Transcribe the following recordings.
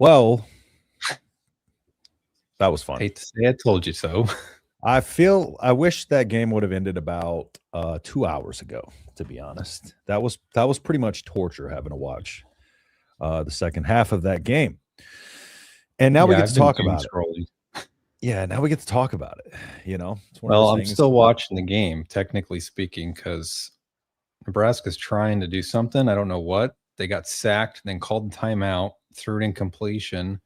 Well, that was fun. Hate to say I told you so. I wish that game would have ended about 2 hours ago, to be honest. That was pretty much torture having to watch the second half of that game. And now we get to talk about it. Yeah, now we get to talk about it. You know, well, I'm still watching the game, technically speaking, because Nebraska's trying to do something. I don't know what. They got sacked, then called the timeout, threw it in completion,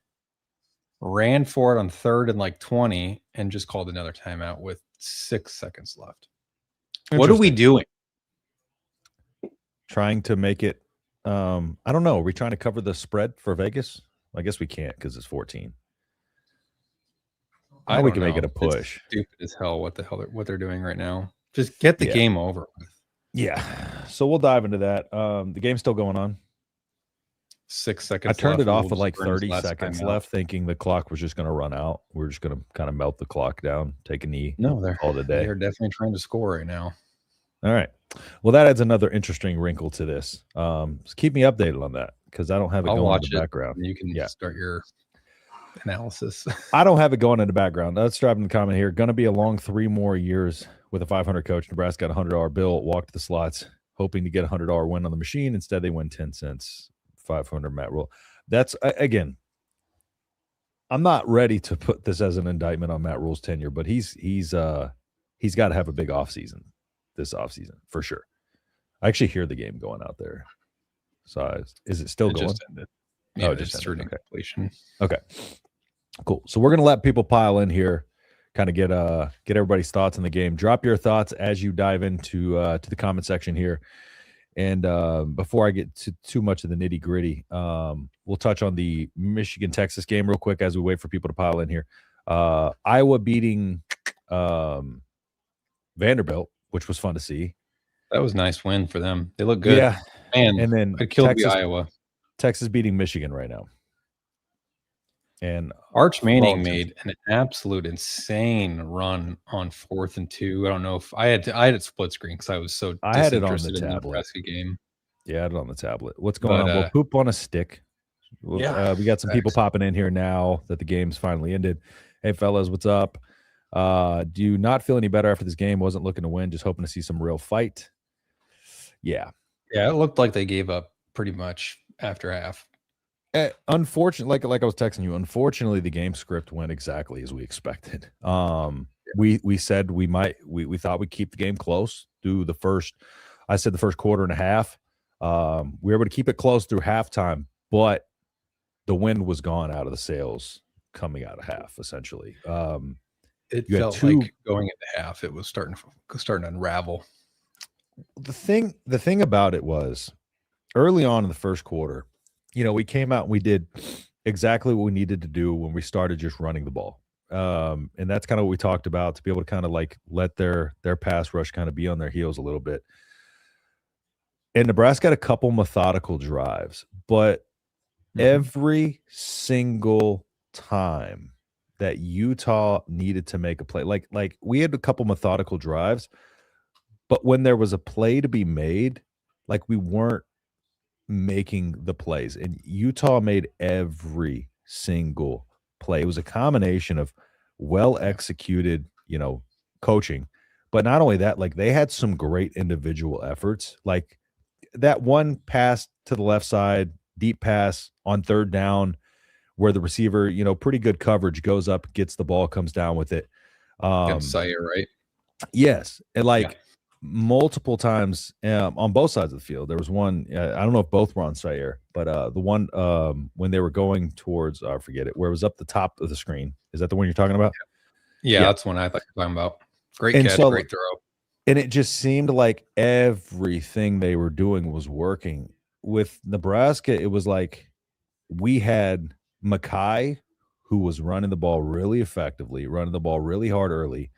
ran for it on 3rd and like 20, and just called another timeout with 6 seconds left. What are we doing? Trying to make it, I don't know. Are we trying to cover the spread for Vegas? I guess we can't because it's 14. We can make it a push. It's stupid as hell what they're doing right now. Just get the game over with. Yeah. So we'll dive into that. The game's still going on. 6 seconds. I turned it off with like 30 seconds left, thinking the clock was just going to run out. We're just going to kind of melt the clock down, take a knee. No, they're all the day. They're definitely trying to score right now. All right. Well, that adds another interesting wrinkle to this. Just keep me updated on that because I don't have it going in the background. You can start your analysis. I don't have it going in the background. Let's drop in the comment here. Going to be a long 3 more years with a 500 coach. Nebraska got a $100 bill, walked the slots, hoping to get a $100 win on the machine. Instead, they win 10 cents. 500 Matt Rule. That's again. I'm not ready to put this as an indictment on Matt Rule's tenure, but he's got to have a big offseason this offseason for sure. I actually hear the game going out there. So is it still going? Just ended. Yeah, it just ended. Completion. Okay. Cool. So we're gonna let people pile in here, kind of get everybody's thoughts on the game. Drop your thoughts as you dive into to the comment section here. And before I get to too much of the nitty gritty, we'll touch on the Michigan-Texas game real quick as we wait for people to pile in here. Iowa beating Vanderbilt, which was fun to see. That was a nice win for them. They look good. Yeah. And then I killed Iowa. Texas beating Michigan right now. And Arch Manning made an absolute insane run on 4th and 2. I don't know if I had it split screen because I was so I had it on the in tablet. The Nebraska game. Yeah, I had it on the tablet. What's going on? We'll poop on a stick. We got some people popping in here now that the game's finally ended. Hey, fellas, what's up? Do you not feel any better after this game? Wasn't looking to win, just hoping to see some real fight. Yeah. Yeah, it looked like they gave up pretty much after half. Unfortunately, like I was texting you, unfortunately, the game script went exactly as we expected. We said we thought we'd keep the game close through the first quarter and a half. We were able to keep it close through halftime, but the wind was gone out of the sails coming out of half, essentially. It felt like going into half, it was starting to unravel. The thing about it was early on in the first quarter, we came out and we did exactly what we needed to do when we started just running the ball. And that's kind of what we talked about, to be able to kind of like let their pass rush kind of be on their heels a little bit. And Nebraska had a couple methodical drives, but every single time that Utah needed to make a play, like we had a couple methodical drives, but when there was a play to be made, like we weren't making the plays, and Utah made every single play. It was a combination of well executed, coaching, but not only that, like they had some great individual efforts, like that one pass to the left side, deep pass on 3rd down, where the receiver, pretty good coverage, goes up, gets the ball, comes down with it. Sayer, right? Yes, and multiple times on both sides of the field. There was one, I don't know if both were on Sayer, but the one when they were going towards, I forget it, where it was up the top of the screen. Is that the one you're talking about? Yeah. That's the one I thought you were talking about. Great catch, great throw. And it just seemed like everything they were doing was working. With Nebraska, it was like we had Mackay, who was running the ball really effectively, running the ball really hard early.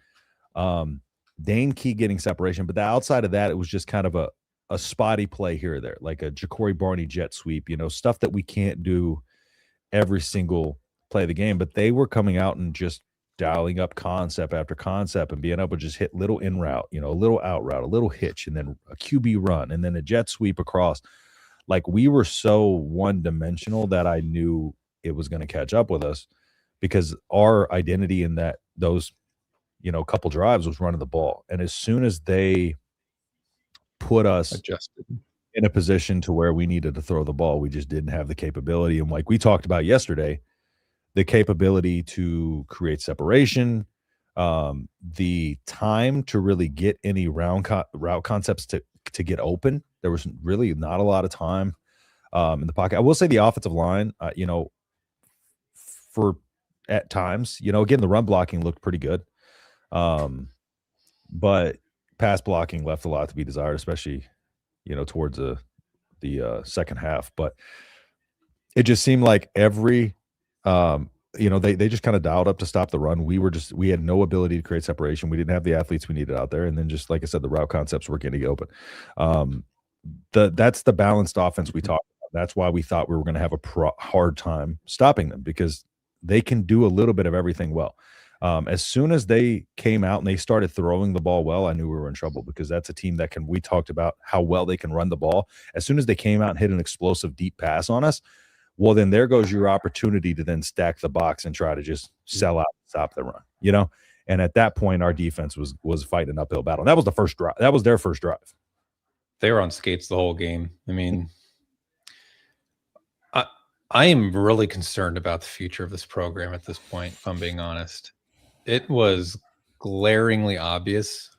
Dane Key getting separation, but outside of that, it was just kind of a spotty play here or there, like a Ja'Cory Barney jet sweep, stuff that we can't do every single play of the game. But they were coming out and just dialing up concept after concept and being able to just hit little in route, a little out route, a little hitch, and then a QB run, and then a jet sweep across. Like we were so one-dimensional that I knew it was going to catch up with us, because our identity in those couple drives was running the ball. And as soon as they put us Adjusted. in a position to where we needed to throw the ball, we just didn't have the capability. And like we talked about yesterday, the capability to create separation, the time to really get any route concepts to get open. There was really not a lot of time in the pocket. I will say the offensive line, for at times, again, the run blocking looked pretty good. But pass blocking left a lot to be desired, especially, towards the second half. But it just seemed like every they just kind of dialed up to stop the run. We had no ability to create separation. We didn't have the athletes we needed out there. And then, just like I said, the route concepts were getting open. That's the balanced offense we talked about. That's why we thought we were going to have a hard time stopping them, because they can do a little bit of everything well. As soon as they came out and they started throwing the ball well, I knew we were in trouble, because that's a team that we talked about how well they can run the ball. As soon as they came out and hit an explosive deep pass on us, well, then there goes your opportunity to then stack the box and try to just sell out, stop the run, And at that point, our defense was fighting an uphill battle. And that was the first drive. That was their first drive. They were on skates the whole game. I mean, I am really concerned about the future of this program at this point, if I'm being honest. It was glaringly obvious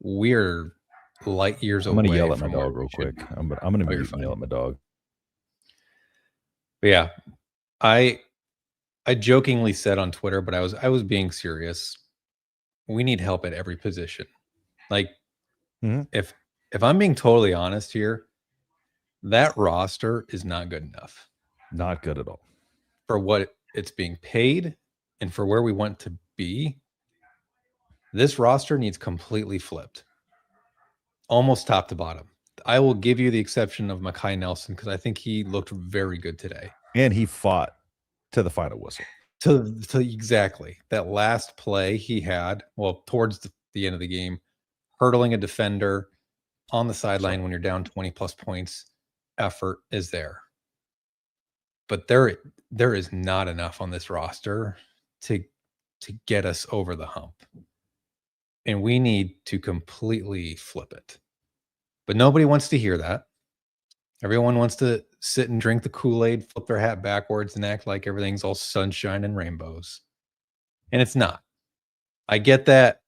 we're light years away. I'm going to yell at my dog real quick. I'm going to yell at my dog. But yeah, I jokingly said on Twitter, but I was being serious. We need help at every position. Like, if I'm being totally honest here, that roster is not good enough. Not good at all. For what it's being paid and for where we want to be, this roster needs completely flipped. Almost top to bottom. I will give you the exception of Mekhi Nelson, because I think he looked very good today. And he fought to the final whistle. To exactly. That last play he had, well, towards the end of the game, hurdling a defender on the sideline when you're down 20-plus points, effort is there. But there is not enough on this roster to get us over the hump. And we need to completely flip it. But nobody wants to hear that. Everyone wants to sit and drink the Kool-Aid, flip their hat backwards, and act like everything's all sunshine and rainbows. And it's not. I get that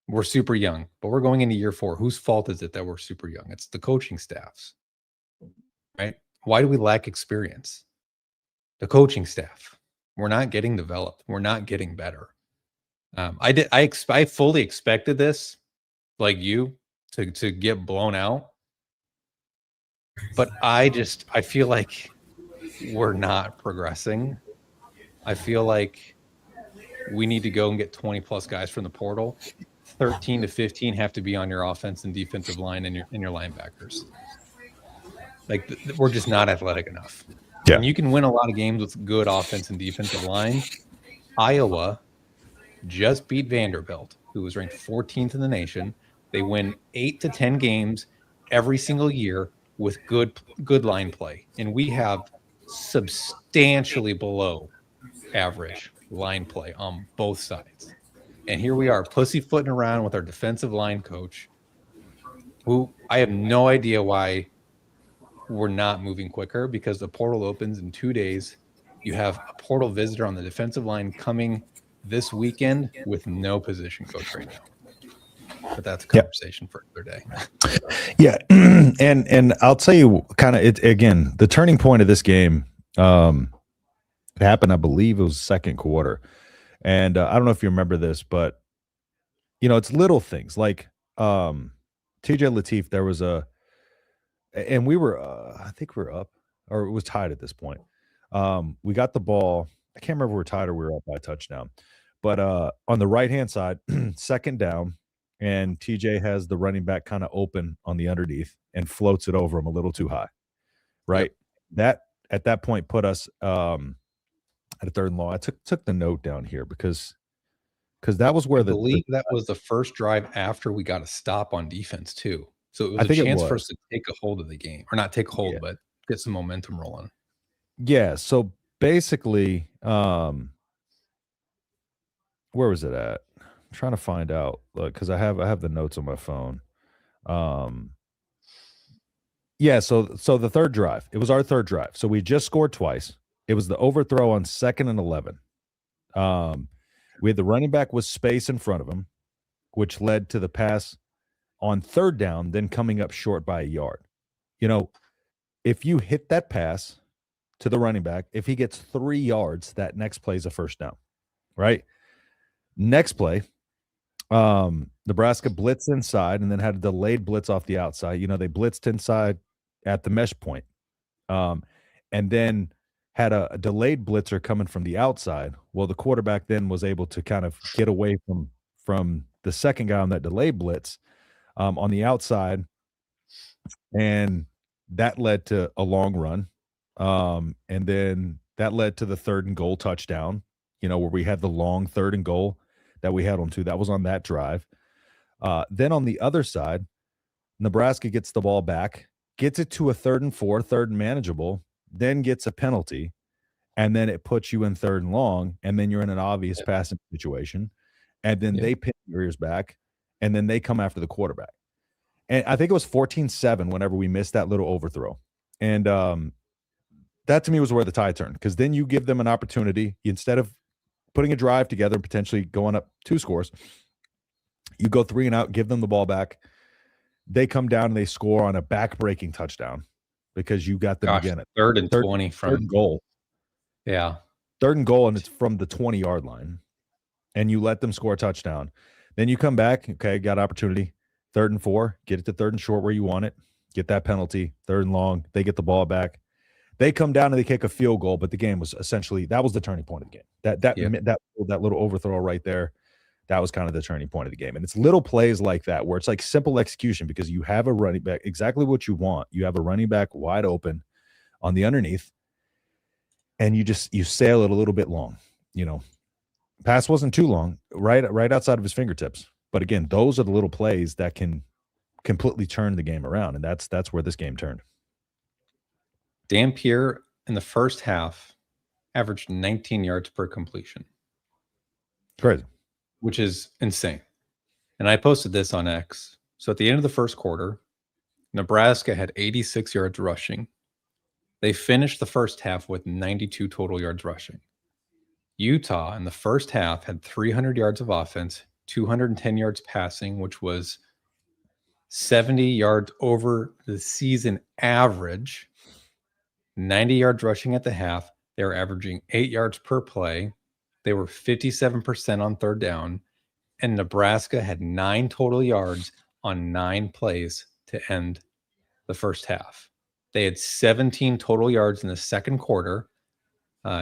we're super young, but we're going into year 4. Whose fault is it that we're super young? It's the coaching staff's, right? Why do we lack experience? The coaching staff. We're not getting developed. We're not getting better. I fully expected this, like you, to get blown out. But I feel like we're not progressing. I feel like we need to go and get 20-plus guys from the portal. 13 to 15 have to be on your offense and defensive line and your linebackers. Like, we're just not athletic enough. Yeah. And you can win a lot of games with good offense and defensive line. Iowa just beat Vanderbilt, who was ranked 14th in the nation. They win 8 to 10 games every single year with good line play. And we have substantially below average line play on both sides. And here we are pussyfooting around with our defensive line coach, who I have no idea why we're not moving quicker, because the portal opens in 2 days. You have a portal visitor on the defensive line coming this weekend with no position coach right now. But that's a conversation for another day. Yeah. And I'll tell you kind of it again, the turning point of this game, it happened, I believe it was second quarter. And I don't know if you remember this, but it's little things like TJ Lateef, there was and we were I think we were up, or it was tied at this point. We got the ball. I can't remember if we were tied or we were up by a touchdown. But on the right-hand side, second down, and TJ has the running back kind of open on the underneath and floats it over him a little too high, right? Yep. That at that point put us at a third and long. I took the note down here because that was where that was the first drive after we got a stop on defense too. So it was a chance for us to take a hold of the game, or not take a hold, but get some momentum rolling. Yeah. So basically, where was it at? I'm trying to find out because I have the notes on my phone. Um, yeah, so the third drive, it was our third drive. So we just scored twice. It was the overthrow on 2nd and 11. We had the running back with space in front of him, which led to the pass on third down, then coming up short by a yard. You know, if you hit that pass to the running back, if he gets 3 yards, that next play is a first down, right? Next play, Nebraska blitzed inside and then had a delayed blitz off the outside. You know, they blitzed inside at the mesh point, and then had a delayed blitzer coming from the outside. Well, the quarterback then was able to kind of get away from the second guy on that delayed blitz on the outside, and that led to a long run, and then that led to the 3rd and goal touchdown. You know, where we had the long 3rd and goal that we had on two. That was on that drive. Then on the other side, Nebraska gets the ball back, gets it to a 3rd and 4, 3rd and manageable, then gets a penalty, and then it puts you in 3rd and long, and then you're in an obvious passing situation, and then they pin your ears back, and then they come after the quarterback. And I think it was 14-7 whenever we missed that little overthrow. And that to me was where the tie turned, because then you give them an opportunity. Instead of putting a drive together and potentially going up 2 scores, you go 3 and out, give them the ball back. They come down and they score on a back-breaking touchdown because you got them again at 3rd and 20 from 3rd goal. Yeah. 3rd and goal, and it's from the 20-yard line. And you let them score a touchdown. Then you come back, okay, got opportunity. 3rd and 4, get it to 3rd and short where you want it. Get that penalty, 3rd and long. They get the ball back. They come down and they kick a field goal, but the game was essentially, that was the turning point of the game. That little overthrow right there, that was kind of the turning point of the game. And it's little plays like that where it's like simple execution because you have a running back, exactly what you want. You have a running back wide open on the underneath, and you sail it a little bit long. You know, pass wasn't too long, right outside of his fingertips. But again, those are the little plays that can completely turn the game around, and that's where this game turned. Dampier in the first half averaged 19 yards per completion. Crazy. Which is insane. And I posted this on X. So at the end of the first quarter, Nebraska had 86 yards rushing. They finished the first half with 92 total yards rushing. Utah in the first half had 300 yards of offense, 210 yards passing, which was 70 yards over the season average, 90 yards rushing at the half. They were averaging 8 yards per play. They were 57% on 3rd down, and Nebraska had 9 total yards on 9 plays to end the first half. They had 17 total yards in the second quarter.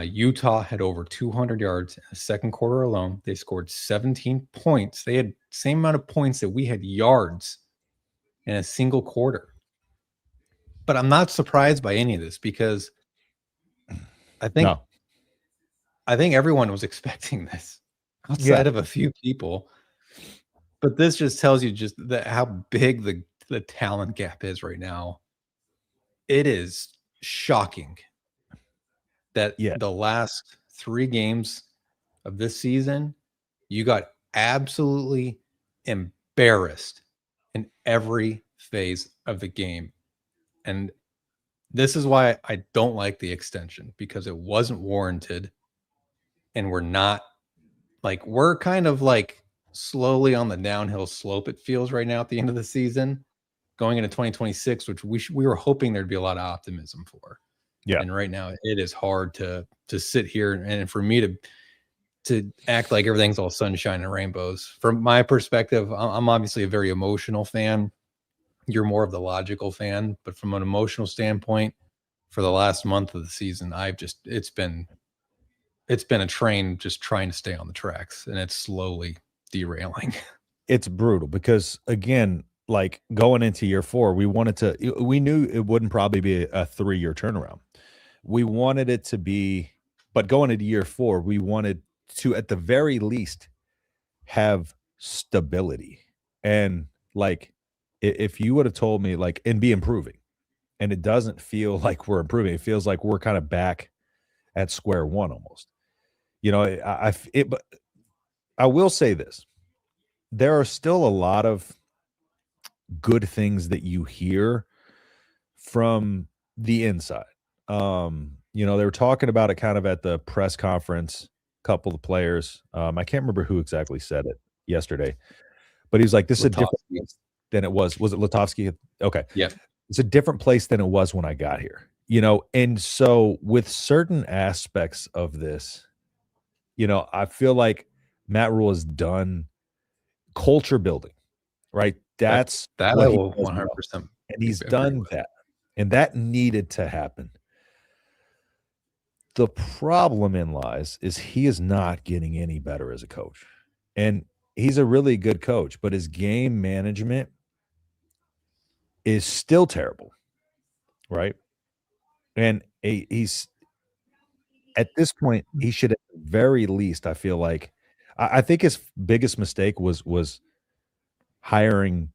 Utah had over 200 yards in the second quarter alone. They scored 17 points. They had the same amount of points that we had yards in a single quarter. But I'm not surprised by any of this because I think everyone was expecting this outside of a few people. But this just tells you just how big the talent gap is right now. It is shocking that the last 3 games of this season, you got absolutely embarrassed in every phase of the game. And this is why I don't like the extension, because it wasn't warranted. And we're kind of like slowly on the downhill slope, it feels right now at the end of the season, going into 2026, which we were hoping there'd be a lot of optimism for. Yeah. And right now it is hard to sit here and for me to act like everything's all sunshine and rainbows. From my perspective, I'm obviously a very emotional fan. You're more of the logical fan, but from an emotional standpoint, for the last month of the season, it's been a train just trying to stay on the tracks, and it's slowly derailing. It's brutal because, again, like going into year 4, we knew it wouldn't probably be a 3-year turnaround. We wanted it to be, but going into year 4, we wanted to, at the very least, have stability. And like, if you would have told me and be improving, and it doesn't feel like we're improving, it feels like we're kind of back at square one almost. You know, but I will say this. There are still a lot of good things that you hear from the inside. You know, they were talking about it kind of at the press conference, a couple of players. I can't remember who exactly said it yesterday, but he was like, this is a different place than it was. Was it Lutovsky? Okay. Yeah. It's a different place than it was when I got here, you know? And so with certain aspects of this, you know, I feel like Matt Rule has done culture building, right? That's that what I he will does 100%. well. And he's done that. And that needed to happen. The problem in lies is he is not getting any better as a coach. And he's a really good coach, but his game management is still terrible, right? And he's at this point, he should at the very least, I feel like I think his biggest mistake was hiring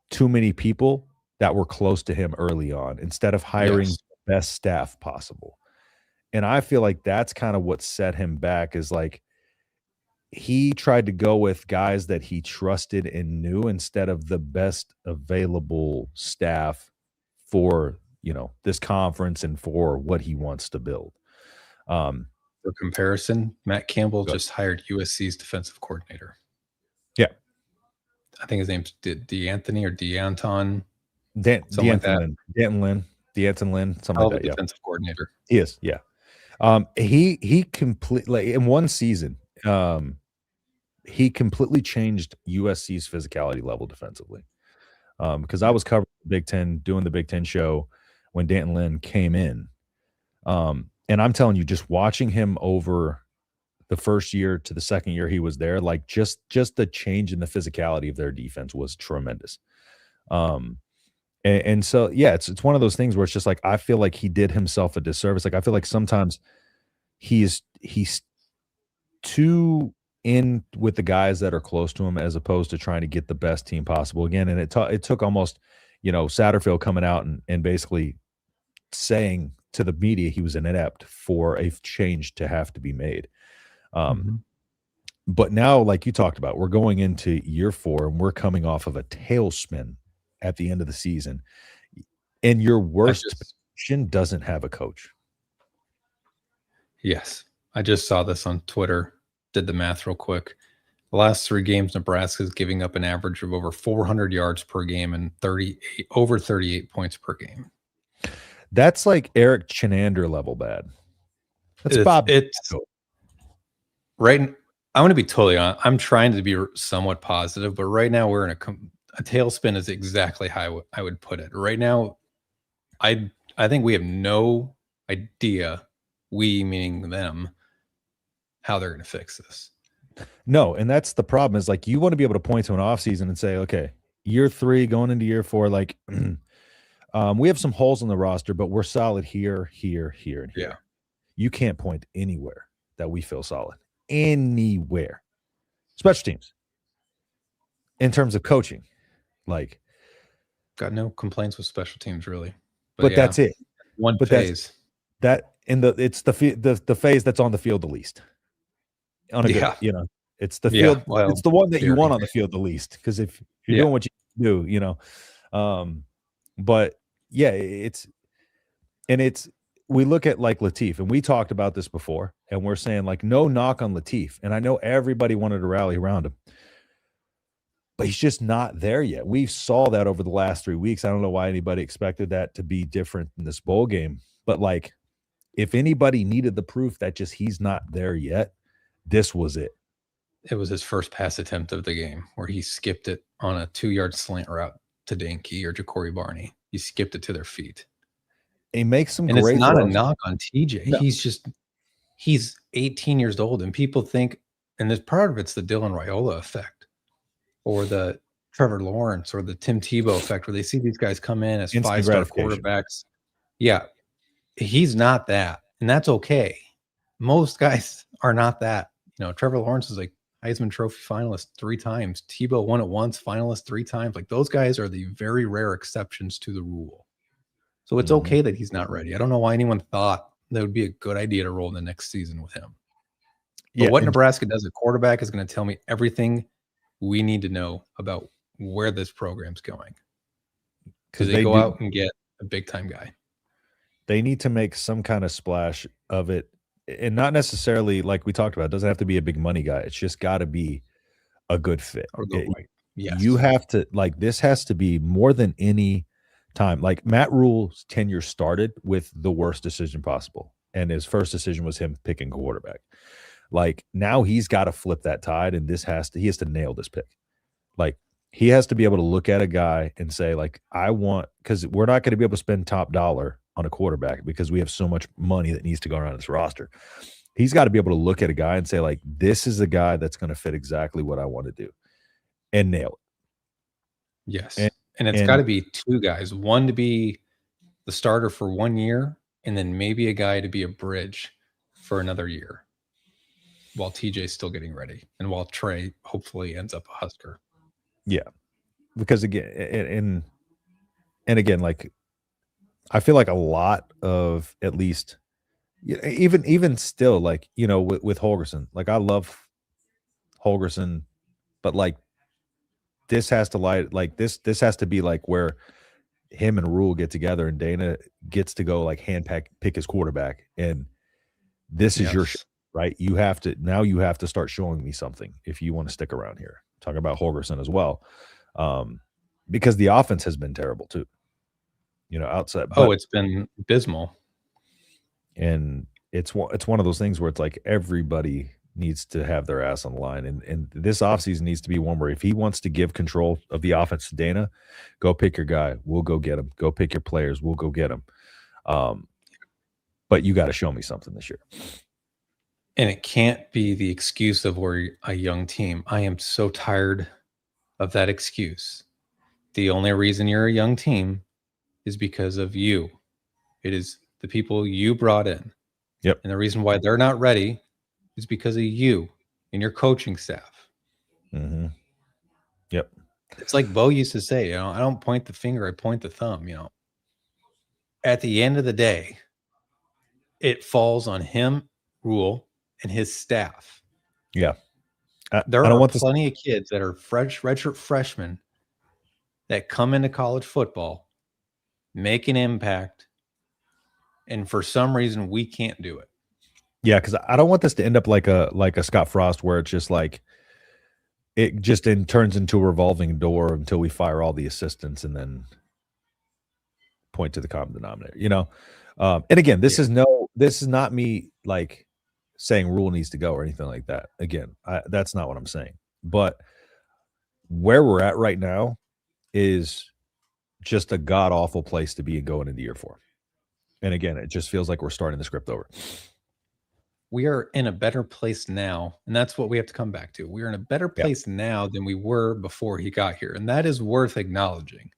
too many people that were close to him early on instead of hiring the best staff possible. And I feel like that's kind of what set him back is like he tried to go with guys that he trusted and knew instead of the best available staff for, you know, this conference and for what he wants to build. For comparison, Matt Campbell just hired USC's defensive coordinator. Yeah. I think his name's D'Anthony or D'Anton. D'Anton Lynn, something like that. Defensive coordinator. He is, yeah. He completely in one season, he completely changed USC's physicality level defensively. Because I was covering the Big Ten, doing the Big Ten show when D'Anton Lynn came in. And I'm telling you, just watching him over the first year to the second year he was there, like just the change in the physicality of their defense was tremendous. And so, yeah, it's one of those things where it's just like, I feel like he did himself a disservice. Like, I feel like sometimes he's too in with the guys that are close to him as opposed to trying to get the best team possible again. And it took almost, you know, Satterfield coming out and basically saying to the media he was inept for a change to have to be made. But now, like you talked about, we're going into year 4 and we're coming off of a tailspin at the end of the season, and your worst position doesn't have a coach. Yes. I just saw this on Twitter, did the math real quick. The last 3 games, Nebraska is giving up an average of over 400 yards per game and over 38 points per game. That's like Eric Chenander level bad. That's Bob. It's right. I'm going to be totally honest. I'm trying to be somewhat positive, but right now we're in a tailspin is exactly how I would put it. Right now, I think we have no idea, we meaning them, how they're going to fix this. No, and that's the problem is like you want to be able to point to an offseason and say, okay, year 3 going into year 4, like we have some holes in the roster, but we're solid here, here, here, and here. Yeah. You can't point anywhere that we feel solid. Anywhere. Special teams. In terms of coaching. Like, got no complaints with special teams, really. But yeah, that's it. One phase. It's the phase that's on the field the least. You know, it's the field. Well, it's the one that you want on the field the least. Because if you're doing what you do, you know. But yeah, we look at like Latif, and we talked about this before, and we're saying like no knock on Latif, and I know everybody wanted to rally around him, but he's just not there yet. We saw that over the last 3 weeks. I don't know why anybody expected that to be different in this bowl game, but like if anybody needed the proof that just he's not there yet, this was it. It was his first pass attempt of the game where he skipped it on a 2-yard slant route to Danke or Ja'Cory Barney. He skipped it to their feet. He makes some and great. It's not a knock on TJ. No. He's 18 years old, and people think, and there's part of it's the Dylan Raiola effect, or the Trevor Lawrence, or the Tim Tebow effect, where they see these guys come in as 5-star quarterbacks. Yeah, he's not that, and that's okay. Most guys are not that. You know, Trevor Lawrence is like Heisman Trophy finalist 3 times. Tebow won it once, finalist 3 times. Like those guys are the very rare exceptions to the rule. So it's okay that he's not ready. I don't know why anyone thought that would be a good idea to roll in the next season with him. But Yeah, what and Nebraska does at quarterback is going to tell me everything we need to know about where this program's going. Because they go out and get a big time guy. they need to make some kind of splash of it, and not necessarily like we talked about. It doesn't have to be a big money guy. It's just got to be a good fit. Or go right. Yes. You have to like this has to be more than any time. Like Matt Rule's tenure started with the worst decision possible, and his first decision was him picking quarterback. Like now he's got to flip that tide, and he has to nail this pick. Like he has to be able to look at a guy and say, like, I want, because we're not going to be able to spend top dollar on a quarterback because we have so much money that needs to go around this roster. He's got to be able to look at a guy and say, like, this is a guy that's going to fit exactly what I want to do and nail it. Yes. And it's got to be two guys, one to be the starter for 1 year, and then maybe a guy to be a bridge for another year while TJ's still getting ready and while Trey hopefully ends up a Husker. Yeah. Because again, and again, like I feel like a lot of, at least even still, like, you know, with Holgorsen, like I love Holgorsen, but like this has to has to be like where him and Rule get together and Dana gets to go like pick his quarterback, and this is your right. You have to start showing me something if you want to stick around here. Talk about Holgorsen as well, because the offense has been terrible too. You know, outside. It's been abysmal, and it's one of those things where it's like everybody needs to have their ass on the line, and this offseason needs to be one where if he wants to give control of the offense to Dana, go pick your guy, we'll go get him. Go pick your players, we'll go get them. But you got to show me something this year. And it can't be the excuse of we're a young team. I am so tired of that excuse. The only reason you're a young team is because of you. It is the people you brought in. Yep. And the reason why they're not ready is because of you and your coaching staff. Mm-hmm. Yep. It's like Bo used to say, you know, I don't point the finger, I point the thumb, you know. At the end of the day, it falls on him, Rule, and his staff. Yeah. There are plenty of kids that are redshirt freshmen that come into college football, make an impact, and for some reason we can't do it. Yeah, because I don't want this to end up like a Scott Frost where it's just like it just turns into a revolving door until we fire all the assistants and then point to the common denominator, you know. And again, this is not me like saying Rule needs to go or anything like that. Again, that's not what I'm saying. But where we're at right now is just a god awful place to be going into year 4. And again, it just feels like we're starting the script over. We are in a better place now, and that's what we have to come back to. We are in a better place now than we were before he got here, and that is worth acknowledging.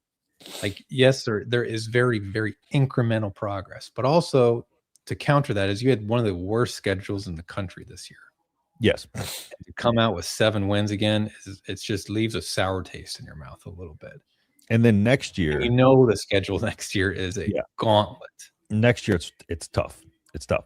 Like, yes, there is very, very incremental progress, but also to counter that is you had one of the worst schedules in the country this year. Yes. And to come out with 7 wins again, it just leaves a sour taste in your mouth a little bit. And then next year, you know, the schedule next year is a gauntlet. Next year, it's tough. It's tough.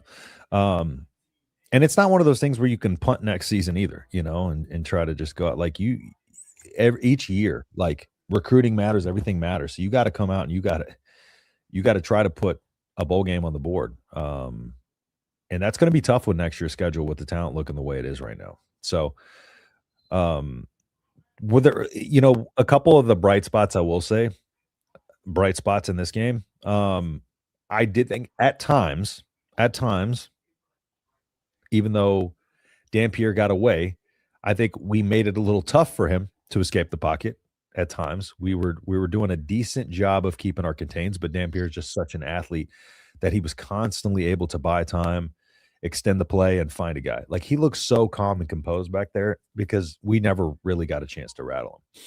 And it's not one of those things where you can punt next season either, you know, and try to just go out like each year, like recruiting matters, everything matters. So you got to come out and you got to try to put a bowl game on the board. And that's going to be tough with next year's schedule with the talent looking the way it is right now. So, were there, you know, a couple of the bright spots, I will say, bright spots in this game. I did think at times, even though Dampier got away, I think we made it a little tough for him to escape the pocket at times. We were doing a decent job of keeping our contains, but Dampier is just such an athlete that he was constantly able to buy time, extend the play, and find a guy. Like, he looks so calm and composed back there because we never really got a chance to rattle him.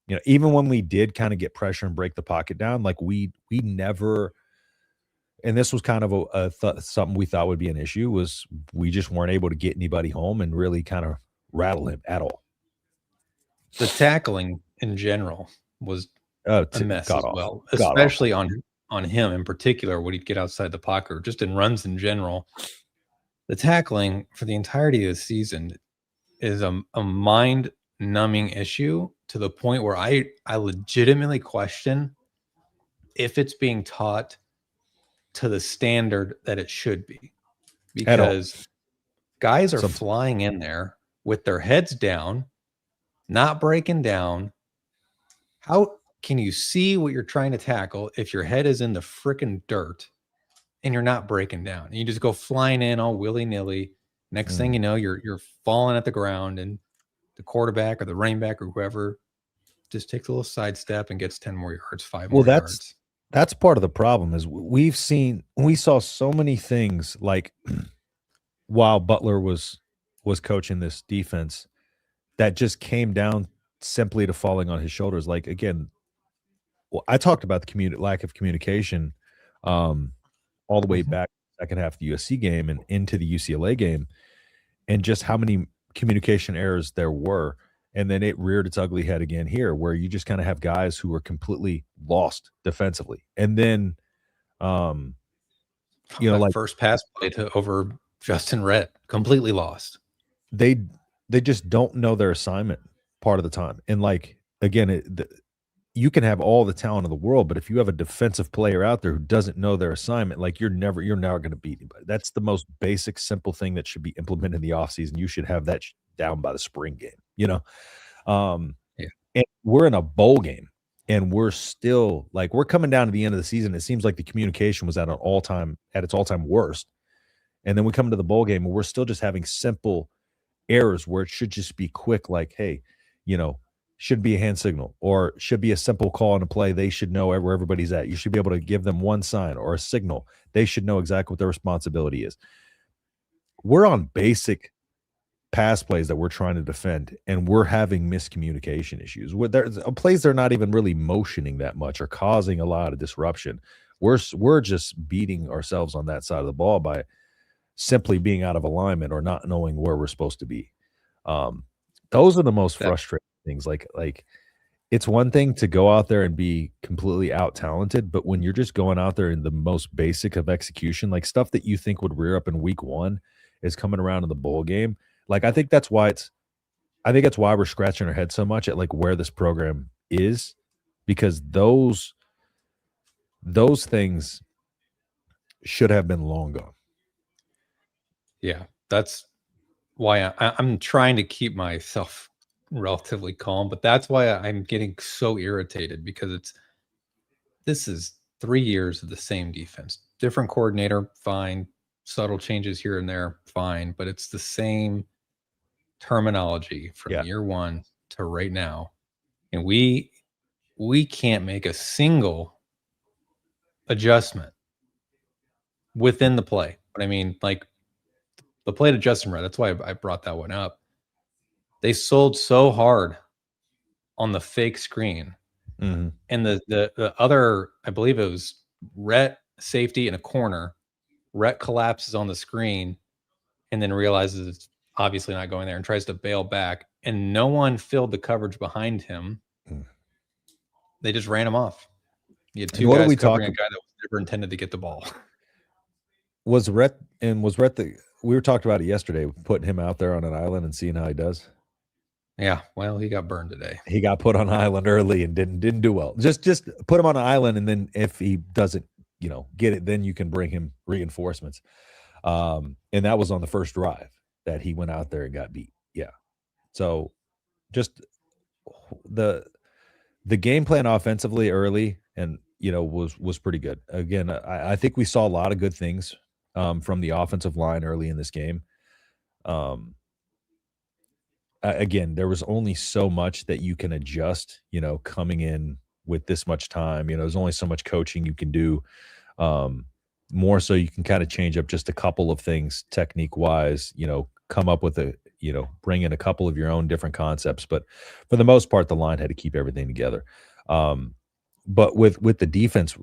You know, even when we did kind of get pressure and break the pocket down, like we never – and this was kind of something we thought would be an issue, was we just weren't able to get anybody home and really kind of rattle him at all. The tackling in general was a mess as well, especially on on him in particular when he'd get outside the pocket or just in runs in general. The tackling for the entirety of the season is a mind-numbing issue to the point where I legitimately question if it's being taught to the standard that it should be. Because guys are flying in there with their heads down, not breaking down. How can you see what you're trying to tackle if your head is in the freaking dirt and you're not breaking down? And you just go flying in all willy-nilly. Next thing you know, you're falling at the ground, and the quarterback or the running back or whoever just takes a little sidestep and gets 10 more yards, 5 more yards. That's part of the problem is we saw so many things like while Butler was coaching this defense that just came down simply to falling on his shoulders. Like, again, I talked about the lack of communication all the way back second half of the USC game and into the UCLA game, and just how many communication errors there were. And then it reared its ugly head again here, where you just kind of have guys who are completely lost defensively. And then, like first pass play over Justin Rhett, completely lost. They just don't know their assignment part of the time. And like, again, you can have all the talent in the world, but if you have a defensive player out there who doesn't know their assignment, like you're never going to beat anybody. That's the most basic, simple thing that should be implemented in the offseason. You should have that down by the spring game, And we're in a bowl game, and we're still like, we're coming down to the end of the season. It seems like the communication was at its all-time worst. And then we come to the bowl game and we're still just having simple errors where it should just be quick, like, hey, should be a hand signal or should be a simple call on a play. They should know where everybody's at. You should be able to give them one sign or a signal. They should know exactly what their responsibility is. We're on basic pass plays that we're trying to defend, and we're having miscommunication issues. There's plays they're not even really motioning that much or causing a lot of disruption. We're just beating ourselves on that side of the ball by simply being out of alignment or not knowing where we're supposed to be. Those are the most frustrating things. Like it's one thing to go out there and be completely out talented, but when you're just going out there in the most basic of execution, like stuff that you think would rear up in week one is coming around in the bowl game. Like, I think that's why we're scratching our head so much at like where this program is, because those things should have been long gone. Yeah, that's why I'm trying to keep myself relatively calm, but that's why I'm getting so irritated, because this is 3 years of the same defense, different coordinator, fine, subtle changes here and there, fine, but it's the same terminology from year one to right now, and we can't make a single adjustment within the play. But I mean, like the play to Justin Rhett, that's why I brought that one up. They sold so hard on the fake screen, and the other, I believe it was Rhett safety in a corner. Rhett collapses on the screen and then realizes it's obviously not going there and tries to bail back, and no one filled the coverage behind him. They just ran him off. You had two guys covering a guy that was never intended to get the ball. Was Rhett we were talking about it yesterday, putting him out there on an island and seeing how he does? Yeah, well, he got burned today. He got put on an island early and didn't do well. Just put him on an island, and then if he doesn't, get it, then you can bring him reinforcements. And that was on the first drive that he went out there and got beat. Yeah. So just the game plan offensively early and was pretty good. Again, I think we saw a lot of good things from the offensive line early in this game. Again, there was only so much that you can adjust, coming in with this much time. There's only so much coaching you can do. More so you can kind of change up just a couple of things technique wise, come up with bring in a couple of your own different concepts. But for the most part, the line had to keep everything together. But with the defense,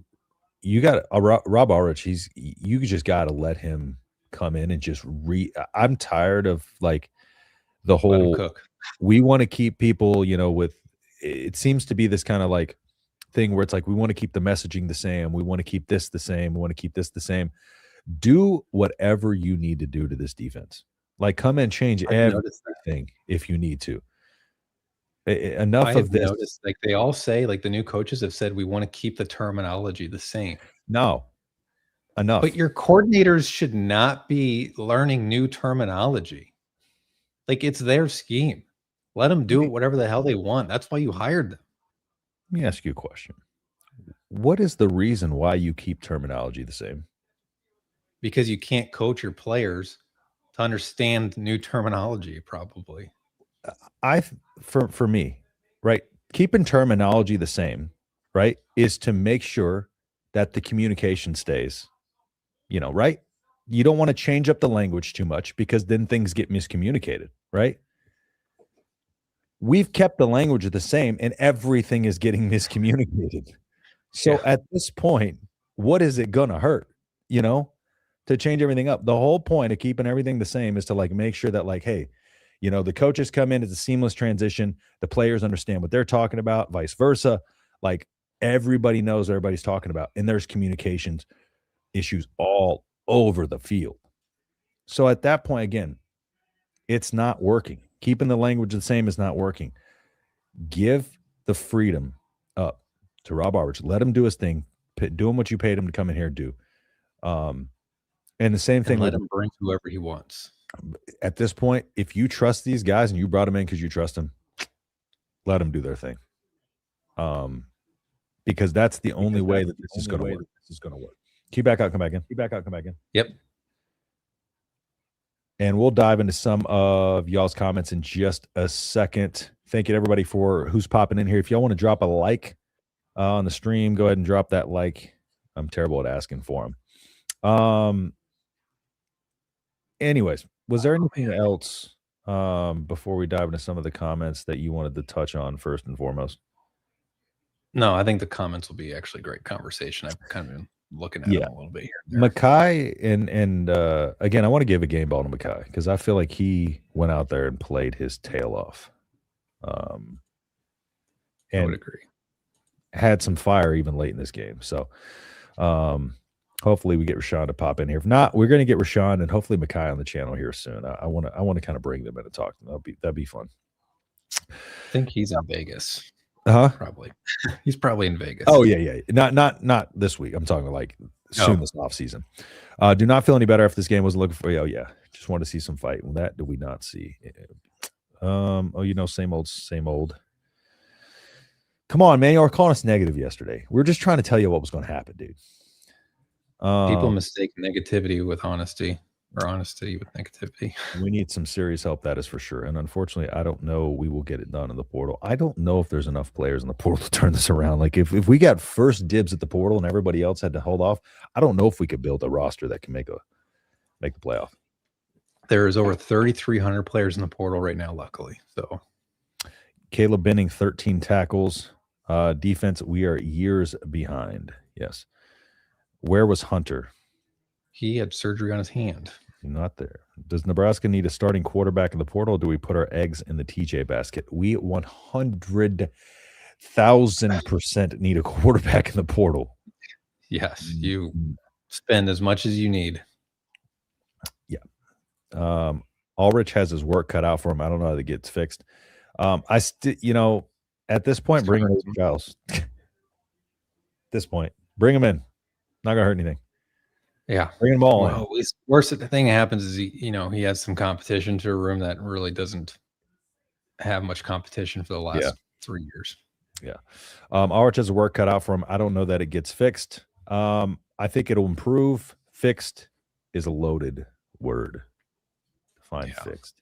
you got Rob Ulrich. You just got to let him come in and just I'm tired of like the whole, we want to keep people, with, it seems to be this kind of like thing where it's like, we want to keep the messaging the same. We want to keep this the same. We want to keep this the same. Do whatever you need to do to this defense. Like, come and change everything if you need to. Enough of this. Noticed, like, they all say, like, the new coaches have said, we want to keep the terminology the same. No, enough. But your coordinators should not be learning new terminology. Like, it's their scheme. Let them do whatever the hell they want. That's why you hired them. Let me ask you a question. What is the reason why you keep terminology the same? Because you can't coach your players to understand new terminology, probably. For me, right, keeping terminology the same, right, is to make sure that the communication stays, right? You don't want to change up the language too much because then things get miscommunicated, right? We've kept the language the same and everything is getting miscommunicated. So at this point, what is it going to hurt, to change everything up? The whole point of keeping everything the same is to like make sure that like, hey, the coaches come in, it's a seamless transition. The players understand what they're talking about, vice versa. Like, everybody knows what everybody's talking about. And there's communications issues all over the field. So at that point, again, it's not working. Keeping the language the same is not working. Give the freedom up to Rob Arbich. Let him do his thing. Do him what you paid him to come in here and do. And the same thing. Let him bring whoever he wants. At this point, if you trust these guys and you brought them in because you trust them, let them do their thing. Because that's the only way that this is going to work. This is going to work. Keep back out, come back in. Keep back out, come back in. Yep. And we'll dive into some of y'all's comments in just a second. Thank you to everybody for who's popping in here. If y'all want to drop a like on the stream, go ahead and drop that like. I'm terrible at asking for them. Anyways, was there anything else before we dive into some of the comments that you wanted to touch on first and foremost? No, I think the comments will be actually great conversation. I've kind of been looking at them a little bit here. Mackay and again, I want to give a game ball to Mackay because I feel like he went out there and played his tail off. And I would agree. Had some fire even late in this game. So hopefully we get Rashawn to pop in here. If not, we're going to get Rashawn and hopefully Mackay on the channel here soon. I want to kind of bring them in and talk to them. That'd be fun. I think he's in Vegas. Probably. He's probably in Vegas. Oh yeah. Not this week. I'm talking like soon this off season. Do not feel any better if this game wasn't looking for you. Oh yeah. Just want to see some fight. Well, that do we not see? Same old. Come on, man. You were calling us negative yesterday. We were just trying to tell you what was going to happen, dude. People mistake negativity with honesty. Or honesty with negativity. We need some serious help, that is for sure. And unfortunately, I don't know we will get it done in the portal. I don't know if there's enough players in the portal to turn this around. Like if we got first dibs at the portal and everybody else had to hold off, I don't know if we could build a roster that can make the playoff. There's over 3,300 players in the portal right now, luckily. So Caleb Benning, 13 tackles. Defense, we are years behind. Yes. Where was Hunter? He had surgery on his hand. Not there. Does Nebraska need a starting quarterback in the portal? Or do we put our eggs in the TJ basket? We 100,000% need a quarterback in the portal. Yes, you spend as much as you need. Yeah. Ulrich has his work cut out for him. I don't know how that gets fixed. I still, at this point, bring him Giles. At this point, bring him in. Not gonna hurt anything. Yeah, bring them all. Well, worse the thing happens is he has some competition to a room that really doesn't have much competition for the last 3 years. Yeah, Ulrich has a work cut out for him. I don't know that it gets fixed. I think it'll improve. Fixed is a loaded word. Define fixed.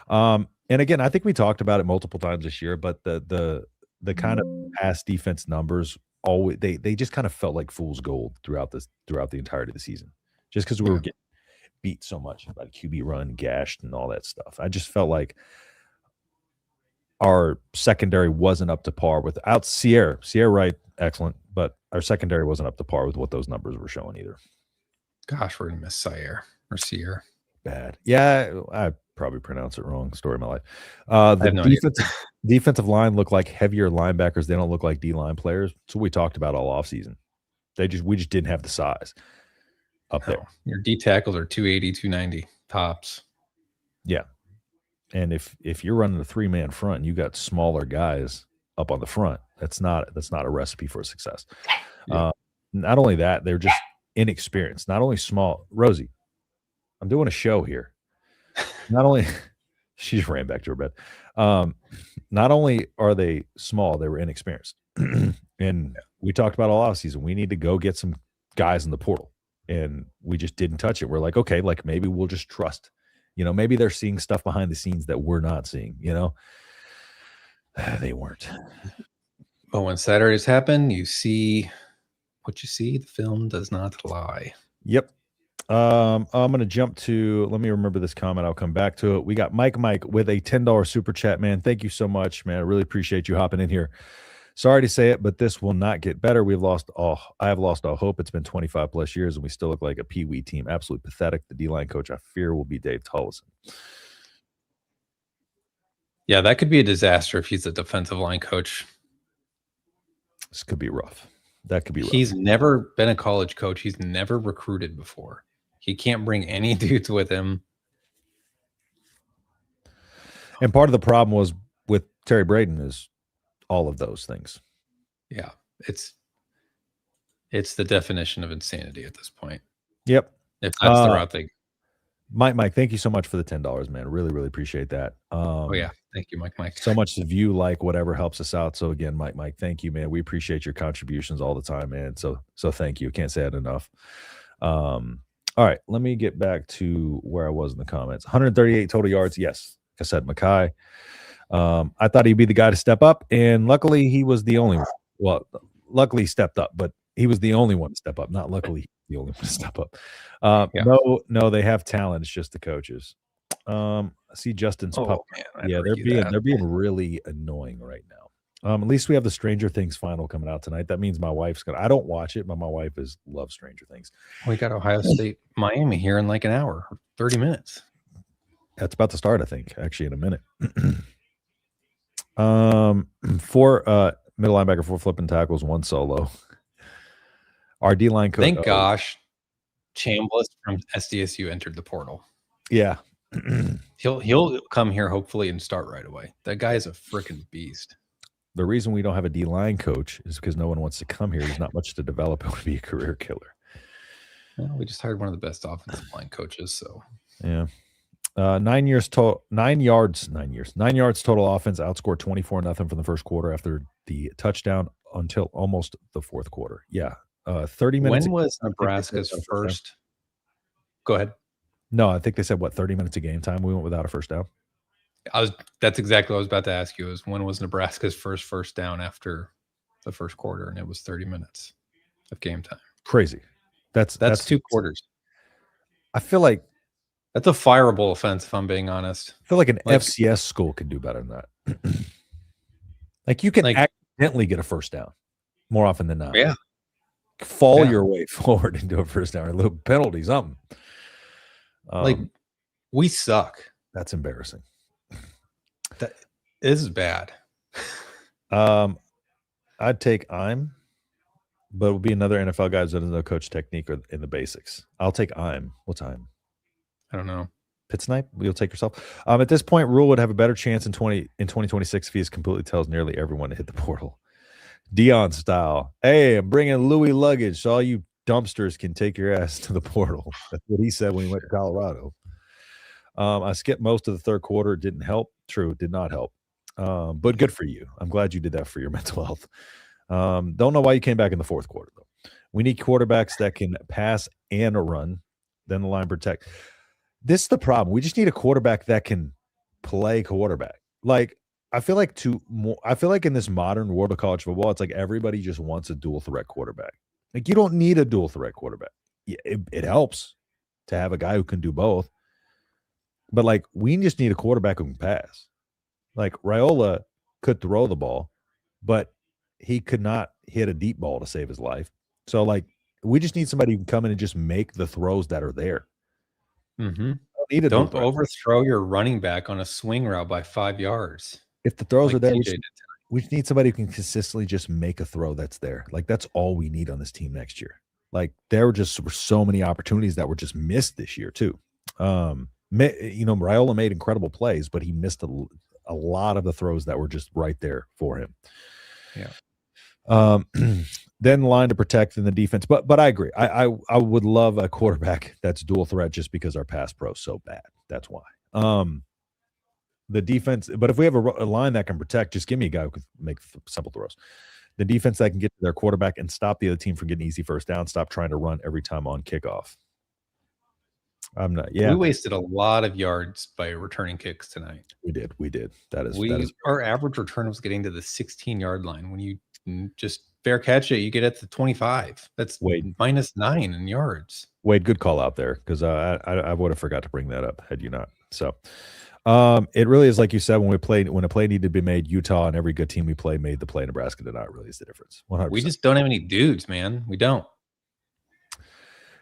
And again, I think we talked about it multiple times this year, but the kind of pass defense numbers always they just kind of felt like fool's gold throughout the entirety of the season, just because we were getting beat so much by QB run, gashed, and all that stuff. I just felt like our secondary wasn't up to par without Sierra Wright, excellent, but our secondary wasn't up to par with what those numbers were showing either. Gosh, we're gonna miss Sierra. Bad. Yeah, I probably pronounce it wrong. Story of my life. Defensive line look like heavier linebackers. They don't look like D-line players. That's what we talked about all offseason. We just didn't have the size up there. Your D tackles are 280, 290 tops. Yeah. And if you're running a 3-man front and you got smaller guys up on the front, that's not a recipe for success. Yeah. Not only that, they're just inexperienced. Not only small. Rosie, I'm doing a show here. Not only she just ran back to her bed. Not only are they small, they were inexperienced. And we talked about all offseason. We need to go get some guys in the portal. And we just didn't touch it. We're like, okay, like maybe we'll just trust. Maybe they're seeing stuff behind the scenes that we're not seeing, They weren't. But when Saturdays happen, you see what you see. The film does not lie. Yep. I'm going to jump to, let me remember this comment. I'll come back to it. We got Mike with a $10 super chat, man. Thank you so much, man. I really appreciate you hopping in here. Sorry to say it, but this will not get better. I have lost all hope. It's been 25 plus years and we still look like a Pee-wee team. Absolutely pathetic. The D-line coach I fear will be Dave Tollison. Yeah, that could be a disaster if he's a defensive line coach. This could be rough. That could be rough. He's never been a college coach. He's never recruited before. He can't bring any dudes with him. And part of the problem was with Terry Braden is all of those things. Yeah, it's the definition of insanity at this point. Yep. If that's the route they. Mike, thank you so much for the $10, man. Really, really appreciate that. Oh yeah, thank you, Mike. So much to view, whatever helps us out. So again, Mike, thank you, man. We appreciate your contributions all the time, man. So thank you. Can't say it enough. All right, let me get back to where I was in the comments. 138 total yards. Yes, like I said, Mekhi. I thought he'd be the guy to step up, and luckily he was the only one. Well, luckily he stepped up, but he was the only one to step up. Not luckily the only one to step up. No, they have talent. It's just the coaches. I see Justin's pup. Man, yeah, they're being really annoying right now. At least we have the Stranger Things final coming out tonight. That means my wife's gonna. I don't watch it, but my wife loves Stranger Things. We got Ohio State, Miami here in like an hour, 30 minutes. That's about to start, I think. Actually, in a minute. 4 middle linebacker, 4 flipping tackles, 1 solo. Our D-line coach. Thank gosh, Chambliss from SDSU entered the portal. Yeah. He'll come here hopefully and start right away. That guy is a freaking beast. The reason we don't have a D-line coach is because no one wants to come here. There's not much to develop. It would be a career killer. Well, we just hired one of the best offensive line coaches. So yeah. 9 yards total offense, outscored 24-0 from the first quarter after the touchdown until almost the fourth quarter. Yeah. 30 minutes. When was Nebraska's first? Go ahead. No, I think they said 30 minutes of game time. We went without a first down. That's exactly what I was about to ask you, is when was Nebraska's first down after the first quarter? And it was 30 minutes of game time. Crazy. That's 2 quarters. I feel like that's a fireable offense, if I'm being honest. I feel like an FCS school could do better than that. You can accidentally get a first down more often than not. Yeah. Fall your way forward into a first down, or a little penalty, something. We suck. That's embarrassing. That is bad. I'd take but it would be another NFL guy who doesn't know coach technique or in the basics. I'll take What's I'm? I don't know. Pit snipe? You'll take yourself. At this point, Rule would have a better chance in 2026 if he completely tells nearly everyone to hit the portal. Dion style. Hey, I'm bringing Louis luggage, so all you dumpsters can take your ass to the portal. That's what he said when he went to Colorado. I skipped most of the third quarter. It didn't help. True, it did not help. But good for you. I'm glad you did that for your mental health. Don't know why you came back in the fourth quarter, though. We need quarterbacks that can pass and run, then the line protect. This is the problem. We just need a quarterback that can play quarterback. I feel like in this modern world of college football, it's like everybody just wants a dual threat quarterback. You don't need a dual threat quarterback. Yeah, it helps to have a guy who can do both. But we just need a quarterback who can pass. Raiola could throw the ball, but he could not hit a deep ball to save his life. So we just need somebody who can come in and just make the throws that are there. Mm-hmm. Don't overthrow your running back on a swing route by 5 yards. If the throws are there, TJ did. we just need somebody who can consistently just make a throw that's there. Like, that's all we need on this team next year. Like, there were so many opportunities that were just missed this year too. Raiola made incredible plays, but he missed a lot of the throws that were just right there for him. Yeah. Then line to protect in the defense. But I agree. I would love a quarterback that's dual threat just because our pass pro is so bad. That's why. The defense, but if we have a line that can protect, just give me a guy who can make simple throws. The defense that can get to their quarterback and stop the other team from getting easy first down. Stop trying to run every time on kickoff. I'm not. Yeah, we wasted a lot of yards by returning kicks tonight. We did. That is our average return was getting to the 16-yard line. When you just fair catch it, you get at the 25. That's -9 in yards. Wade, good call out there, because I would have forgot to bring that up had you not. So it really is like you said, when a play needed to be made, Utah and every good team we play made the play. Nebraska did not. Really is the difference. 100%. We just don't have any dudes, man. We don't.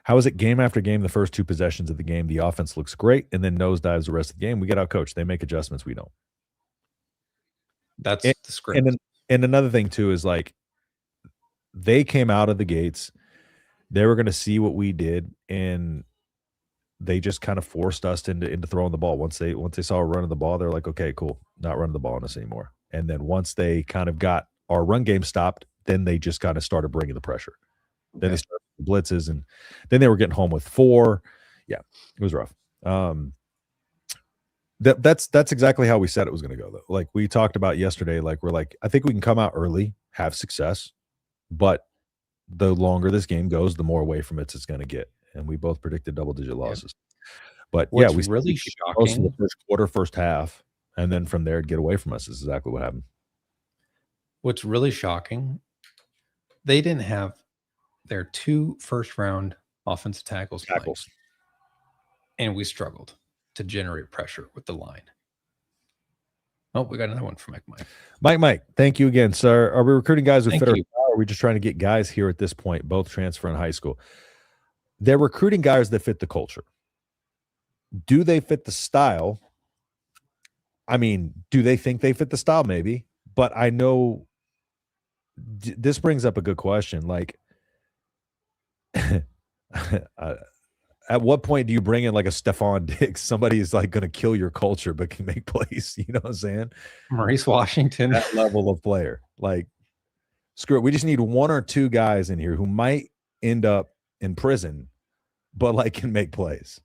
How is it game after game, the first 2 possessions of the game, the offense looks great, and then nosedives the rest of the game? We get out coached. They make adjustments. We don't. That's the script. And another thing, too, is like they came out of the gates. They were going to see what we did, and they just kind of forced us into throwing the ball. Once they saw a run of the ball, they're like, okay, cool, not running the ball on us anymore. And then once they kind of got our run game stopped, then they just kind of started bringing the pressure. Then they started blitzes, and then they were getting home with 4. Yeah, it was rough. That's exactly how we said it was going to go, though. Like we talked about yesterday, like we're like, I think we can come out early, have success, but the longer this game goes, the more away from it's going to get. And we both predicted double-digit losses. But What's we really shocking, the first quarter, first half, and then from there get away from us is exactly what happened. What's really shocking, they didn't have their 2 first-round offensive tackles. And we struggled to generate pressure with the line. Oh, we got another one from Mike, thank you again, sir. Are we recruiting guys who fit our style, or are we just trying to get guys here at this point, both transfer and high school? They're recruiting guys that fit the culture. Do they fit the style? I mean, do they think they fit the style? Maybe. But I know this brings up a good question. Like, at what point do you bring in like a Stephon Diggs? Somebody is like going to kill your culture but can make plays. You know what I'm saying? Maurice Washington. That level of player. Like, screw it. We just need 1 or 2 guys in here who might end up in prison, but like can make plays.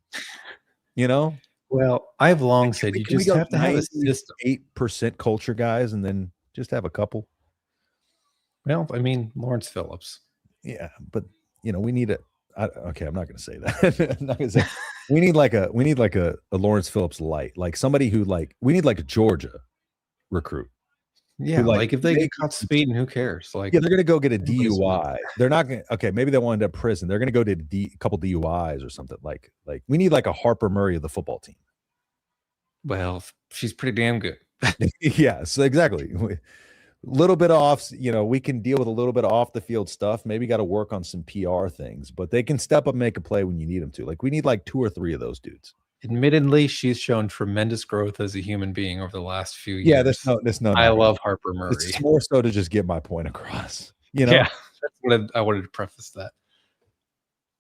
You know? Well, I've long said you just have to have a system. 8% culture guys, and then just have a couple. Well, I mean, Lawrence Phillips. Yeah, but we need okay, I'm not going to say that. I'm not going to say we need like a Lawrence Phillips light, like somebody who we need like a Georgia recruit. Yeah, like if they get caught speeding, who cares? Like, yeah, they're going to go get a DUI. They're not going to. Okay, maybe they want to end up prison. They're going to go to a couple DUIs or something. Like we need like a Harper Murray of the football team. Well, she's pretty damn good. Yeah, so exactly. Little bit off, we can deal with a little bit of off the field stuff. Maybe got to work on some PR things, but they can step up and make a play when you need them to. Like we need like 2 or 3 of those dudes. Admittedly, she's shown tremendous growth as a human being over the last few years. Yeah, there's no. I love Harper Murray. It's more so to just get my point across. Yeah, that's what I wanted to preface that.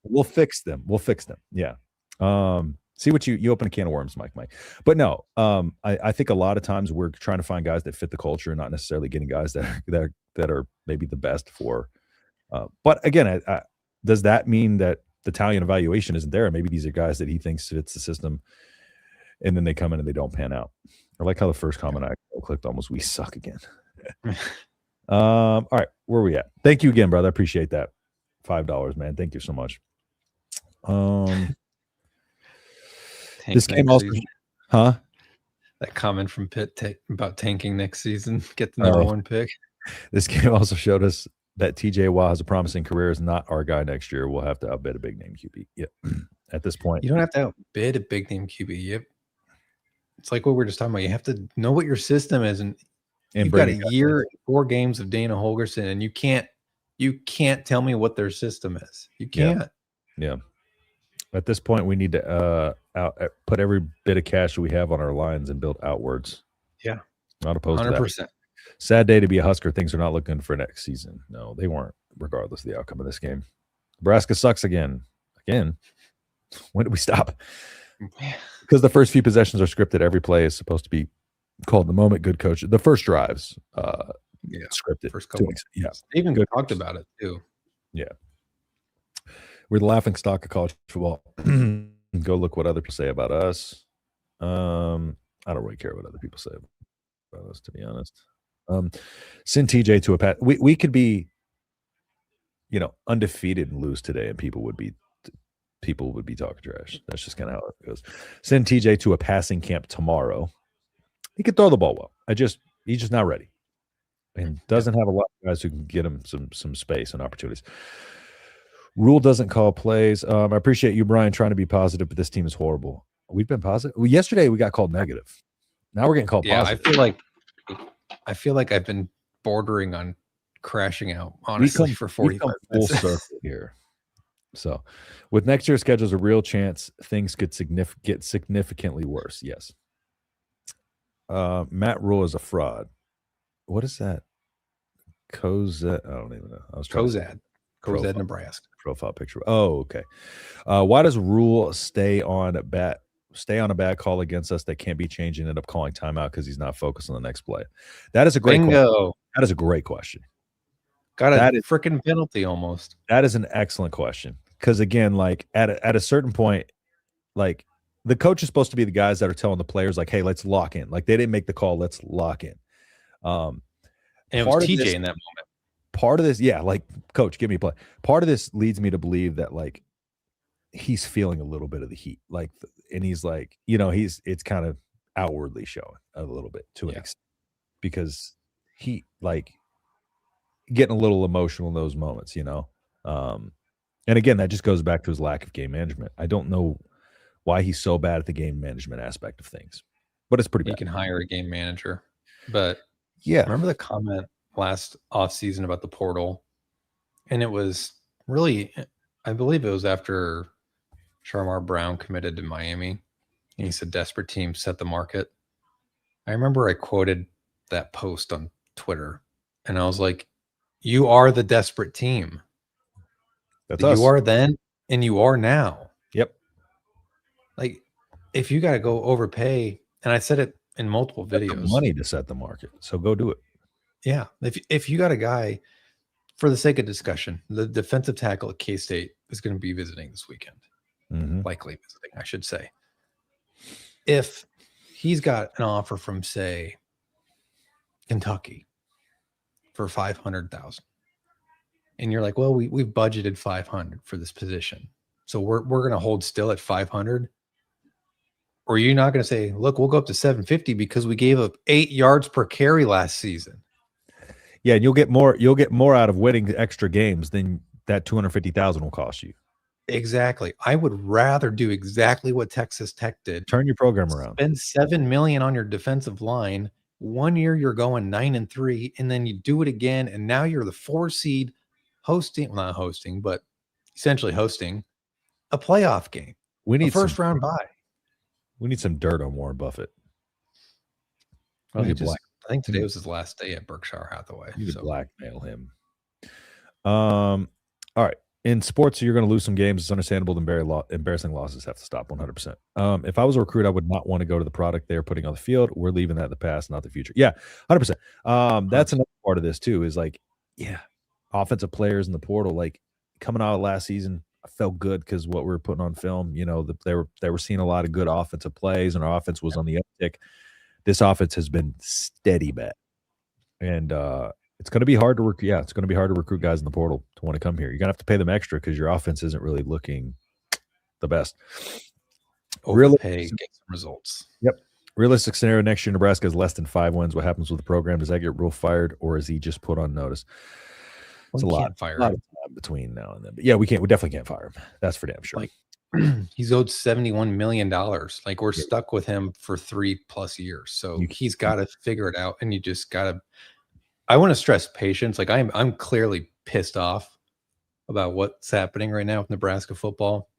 We'll fix them. Yeah. See what you open a can of worms, Mike. But no, I think a lot of times we're trying to find guys that fit the culture and not necessarily getting guys that are maybe the best for. But again, does that mean that the talent evaluation isn't there? Maybe these are guys that he thinks fits the system, and then they come in and they don't pan out. I like how the first comment I clicked on was "we suck again." All right, where are we at? Thank you again, brother. I appreciate that. $5, man. Thank you so much. This game also, that comment from Pitt about tanking next season, get the number 1 pick. This game also showed us that TJ Watt has a promising career, is not our guy next year. We'll have to outbid a big name QB. Yeah. At this point, you don't have to outbid a big name QB. Yep. It's like what we're just talking about. You have to know what your system is, and you've got a year, 4 games of Dana Holgorsen, and you can't tell me what their system is. You can't. Yeah. At this point, we need to put every bit of cash we have on our lines and build outwards. Yeah. Not opposed to that. 100%. Sad day to be a Husker. Things are not looking for next season. No, they weren't, regardless of the outcome of this game. Nebraska sucks again. Again. When did we stop? Because the first few possessions are scripted. Every play is supposed to be called in the moment. Good coach. The first drives, scripted. First couple. Yeah. They even talked about it too. Yeah. We're the laughing stock of college football. Go look what other people say about us. I don't really care what other people say about us, to be honest. Send TJ to a pat. We could be, undefeated and lose today, and people would be talking trash. That's just kind of how it goes. Send TJ to a passing camp tomorrow. He could throw the ball well. He's just not ready, and doesn't have a lot of guys who can get him some space and opportunities. Rule doesn't call plays. I appreciate you, Brian, trying to be positive, but this team is horrible. We've been positive. Well, yesterday we got called negative. Now we're getting called positive. I feel like I've been bordering on crashing out, honestly, for 45 full circle here. So, with next year's schedule, there's a real chance things could get significantly worse. Yes. Matt Rule is a fraud. What is that? Cozad. I don't even know. I was Cozad, Nebraska. Profile picture. Oh, okay. Why does Rule stay on a bad call against us that can't be changed and end up calling timeout because he's not focused on the next play? That is a great question. That is a great question. Got a freaking penalty almost. That is an excellent question. Because again, like at a certain point, like the coach is supposed to be the guys that are telling the players, like, hey, let's lock in. Like they didn't make the call, let's lock in. And it was TJ in that moment. Part of this, like, coach, give me a play. Part of this leads me to believe that like he's feeling a little bit of the heat, like, and he's like, it's kind of outwardly showing a little bit to an extent because he like getting a little emotional in those moments, and again, that just goes back to his lack of game management. I don't know why he's so bad at the game management aspect of things, but it's pretty bad. You can hire a game manager, but remember the comment last offseason about the portal, and it was really, I believe it was after Sharmar Brown committed to Miami, and he said desperate teams set the market. I remember I quoted that post on Twitter, and I was like, you are the desperate team. That's us. You are then, and you are now. Yep. Like, if you got to go overpay, and I said it in multiple videos, money to set the market, so go do it. Yeah, if you got a guy, for the sake of discussion, the defensive tackle at K-State is going to be visiting this weekend, likely visiting, I should say. If he's got an offer from, say, Kentucky for $500,000, and you're like, well, we've budgeted $500 for this position, so we're going to hold still at $500. Or you're not going to say, look, we'll go up to $750 because we gave up 8 yards per carry last season. Yeah, and you'll get more out of winning extra games than that $250,000 will cost you. Exactly. I would rather do exactly what Texas Tech did. Turn your program around. Spend $7 million on your defensive line. 1 year you're going 9-3, and then you do it again, and now you're the 4 seed not hosting, but essentially hosting a playoff game. We need a first round bye. We need some dirt on Warren Buffett. Well, I think today was his last day at Berkshire Hathaway. You could blackmail him. All right. In sports, you're going to lose some games. It's understandable. Embarrassing losses have to stop 100%. If I was a recruit, I would not want to go to the product they're putting on the field. We're leaving that in the past, not the future. Yeah, 100%. That's another part of this too, is like, offensive players in the portal, like coming out of last season, I felt good because what we were putting on film, they were seeing a lot of good offensive plays, and our offense was on the uptick. This offense has been steady bad, and it's going to be hard to recruit. Yeah, it's going to be hard to recruit guys in the portal to want to come here. You're going to have to pay them extra because your offense isn't really looking the best. Overpay, get some results. Yep. Realistic scenario next year, Nebraska has less than 5 wins. What happens with the program? Does that get Rule fired, or is he just put on notice? It's a lot of time between now and then. But yeah, we definitely can't fire him. That's for damn sure. Like, he's owed $71 million. Like, we're stuck with him for 3+ years. So he's got to figure it out. And you just got to, I want to stress patience. Like, I'm clearly pissed off about what's happening right now with Nebraska football,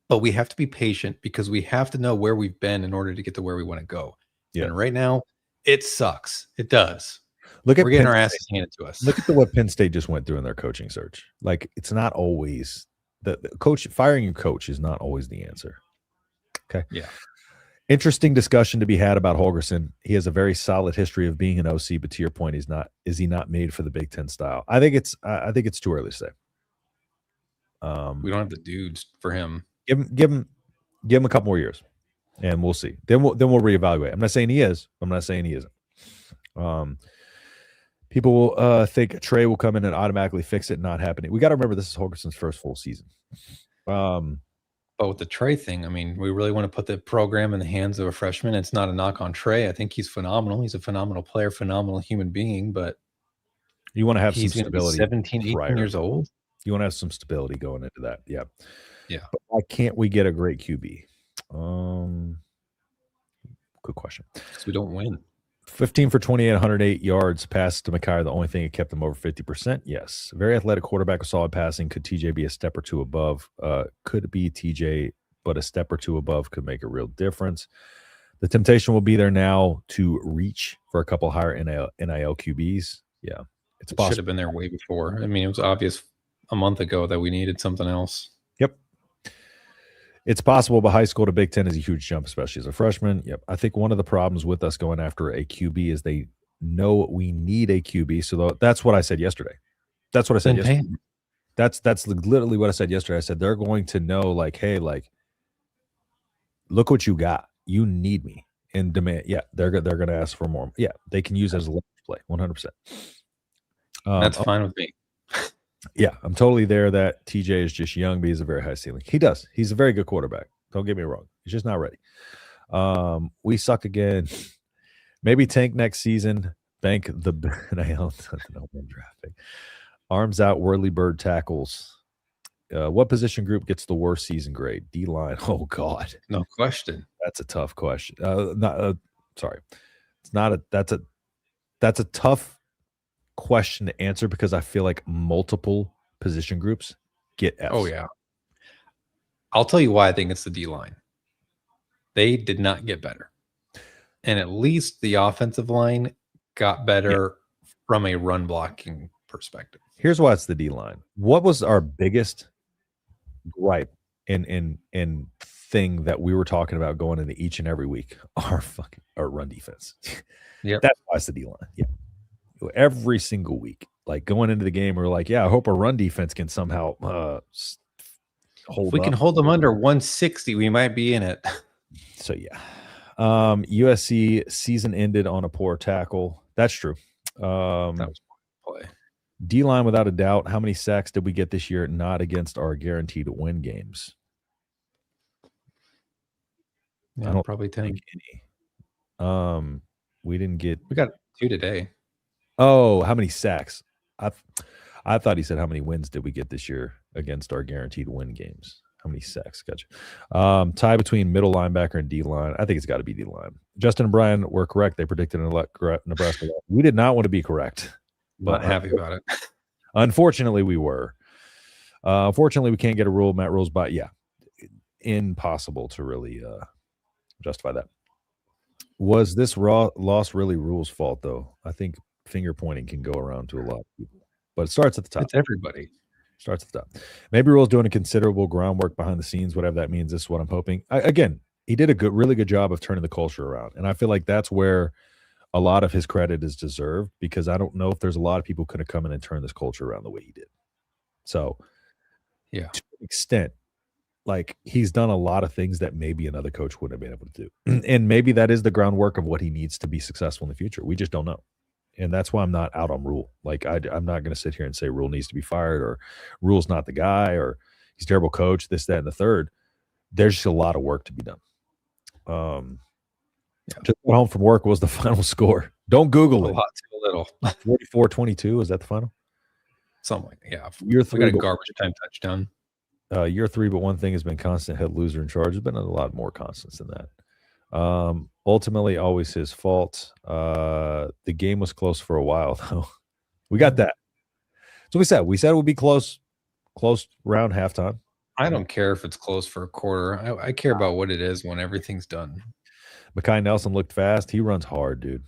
but we have to be patient because we have to know where we've been in order to get to where we want to go. Yeah. And right now It sucks. It does. Look at We're getting Penn our State. asses handed to us. Look at what Penn State just went through in their coaching search. Like, it's not always the coach firing your coach is not always the answer. Okay. Yeah. Interesting discussion to be had about Holgorsen. He has a very solid history of being an OC, but to your point, is he not made for the Big Ten style? I think it's too early to say. We don't have the dudes for him. Give him a couple more years, and we'll see. Then we'll reevaluate. I'm not saying he is. I'm not saying he isn't. People will think Trey will come in and automatically fix it. Not happening. We got to remember this is Holgorsen's first full season. But with the Trey thing, I mean, we really want to put the program in the hands of a freshman. It's not a knock on Trey. I think he's phenomenal. He's a phenomenal player, phenomenal human being, but you want to have some he's stability. 17, 18 years old. You want to have some stability going into that. Yeah. Yeah. But why can't we get a great QB? Good question. Because we don't win. 15 for 28, 108 yards passed to McKyer. The only thing that kept him over 50%. Yes. Very athletic quarterback with solid passing. Could TJ be a step or two above? Could be TJ, but a step or two above could make a real difference. The temptation will be there now to reach for a couple higher NIL QBs. Yeah. It's possible. Should have been there way before. I mean, it was obvious a month ago that we needed something else. Yep. It's possible, but high school to Big Ten is a huge jump, especially as a freshman. Yep. I think one of the problems with us going after a QB is they know we need a QB. So that's what I said yesterday. That's what I said yesterday. That's literally what I said yesterday. I said they're going to know, like, hey, like, look what you got. You need me and demand. Yeah, they're going to ask for more. Yeah, they can use it as a leverage play, 100%. That's fine with me. Yeah, I'm totally there that TJ is just young, but he's a very high ceiling. He does. He's a very good quarterback. Don't get me wrong. He's just not ready. We suck again. Maybe tank next season. Bank the NIL drafting. Arms out, whirly bird tackles. What position group gets the worst season grade? D-line. Oh, God. No question. That's a tough question. Sorry. It's not a that's a tough question to answer because I feel like multiple position groups get Fs. Oh, yeah. I'll tell you why I think it's the D-line. They did not get better. And at least the offensive line got better from a run blocking perspective. Here's why it's the D-line. What was our biggest gripe in thing that we were talking about going into each and every week? Our run defense. Yeah. That's why it's the D-line. Yeah. Every single week, like going into the game, we're like, yeah, I hope our run defense can somehow hold. If we can hold them under 160, we might be in it. So yeah, USC season ended on a poor tackle. That's true. That was play. D-line without a doubt. How many sacks did we get this year? Not against our guaranteed win games. Yeah, I don't probably 10. think any. We didn't get. We got 2 today. Oh, how many sacks? I thought he said how many wins did we get this year against our guaranteed win games? How many sacks? Gotcha. Tie between middle linebacker and D-line. I think it's got to be D-line. Justin and Brian were correct. They predicted Nebraska. We did not want to be correct. But happy about it. Unfortunately, we were. Unfortunately, we can't get a rule. Matt rules, but yeah, impossible to really justify that. Was this loss really Rule's fault, though? I think finger pointing can go around to a lot of people, but it starts at the top. It's everybody. Starts at the top. Maybe Rule's doing a considerable groundwork behind the scenes, whatever that means. This is what I'm hoping. Again, he did a really good job of turning the culture around, and I feel like that's where a lot of his credit is deserved, because I don't know if there's a lot of people who could have come in and turned this culture around the way he did. So, yeah, to an extent, like, he's done a lot of things that maybe another coach wouldn't have been able to do. And maybe that is the groundwork of what he needs to be successful in the future. We just don't know. And that's why I'm not out on Rule. Like, I'm not going to sit here and say Rule needs to be fired, or Rule's not the guy, or he's a terrible coach, this, that, and the third. There's just a lot of work to be done. Just got home from work. What was the final score? Don't Google it. A lot too little. 44-22. Is that the final? Something like that. Yeah. Year 3, we got a garbage time touchdown. Year 3, but one thing has been constant: head loser in charge. There's been a lot more constants than that. Ultimately, always his fault. The game was close for a while, though. We got that. So we said it would be close around halftime. I don't care if it's close for a quarter. I care about what it is when everything's done. Mekhi Nelson looked fast. He runs hard, dude.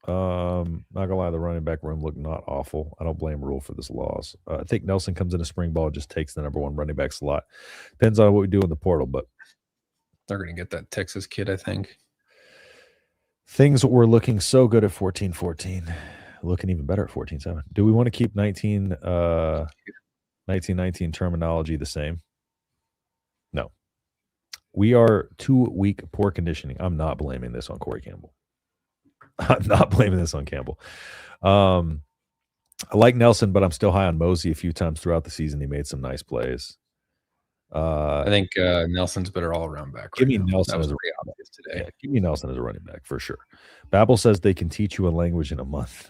Not gonna lie, the running back room looked not awful. I don't blame Rule for this loss. I think Nelson comes in a spring ball, just takes the number 1 running back slot. Depends on what we do in the portal, but they're going to get that Texas kid, I think. Things were looking so good at 14-14, looking even better at 14-7. Do we want to keep 1919 terminology the same? No. We are too weak, poor conditioning. I'm not blaming this on Corey Campbell. I'm not blaming this on Campbell. I like Nelson, but I'm still high on Mosey. A few times throughout the season, he made some nice plays. I think Nelson's better all-around back. Give me Nelson as a obvious today. Yeah, give me Nelson as a running back for sure. Babel says they can teach you a language in a month.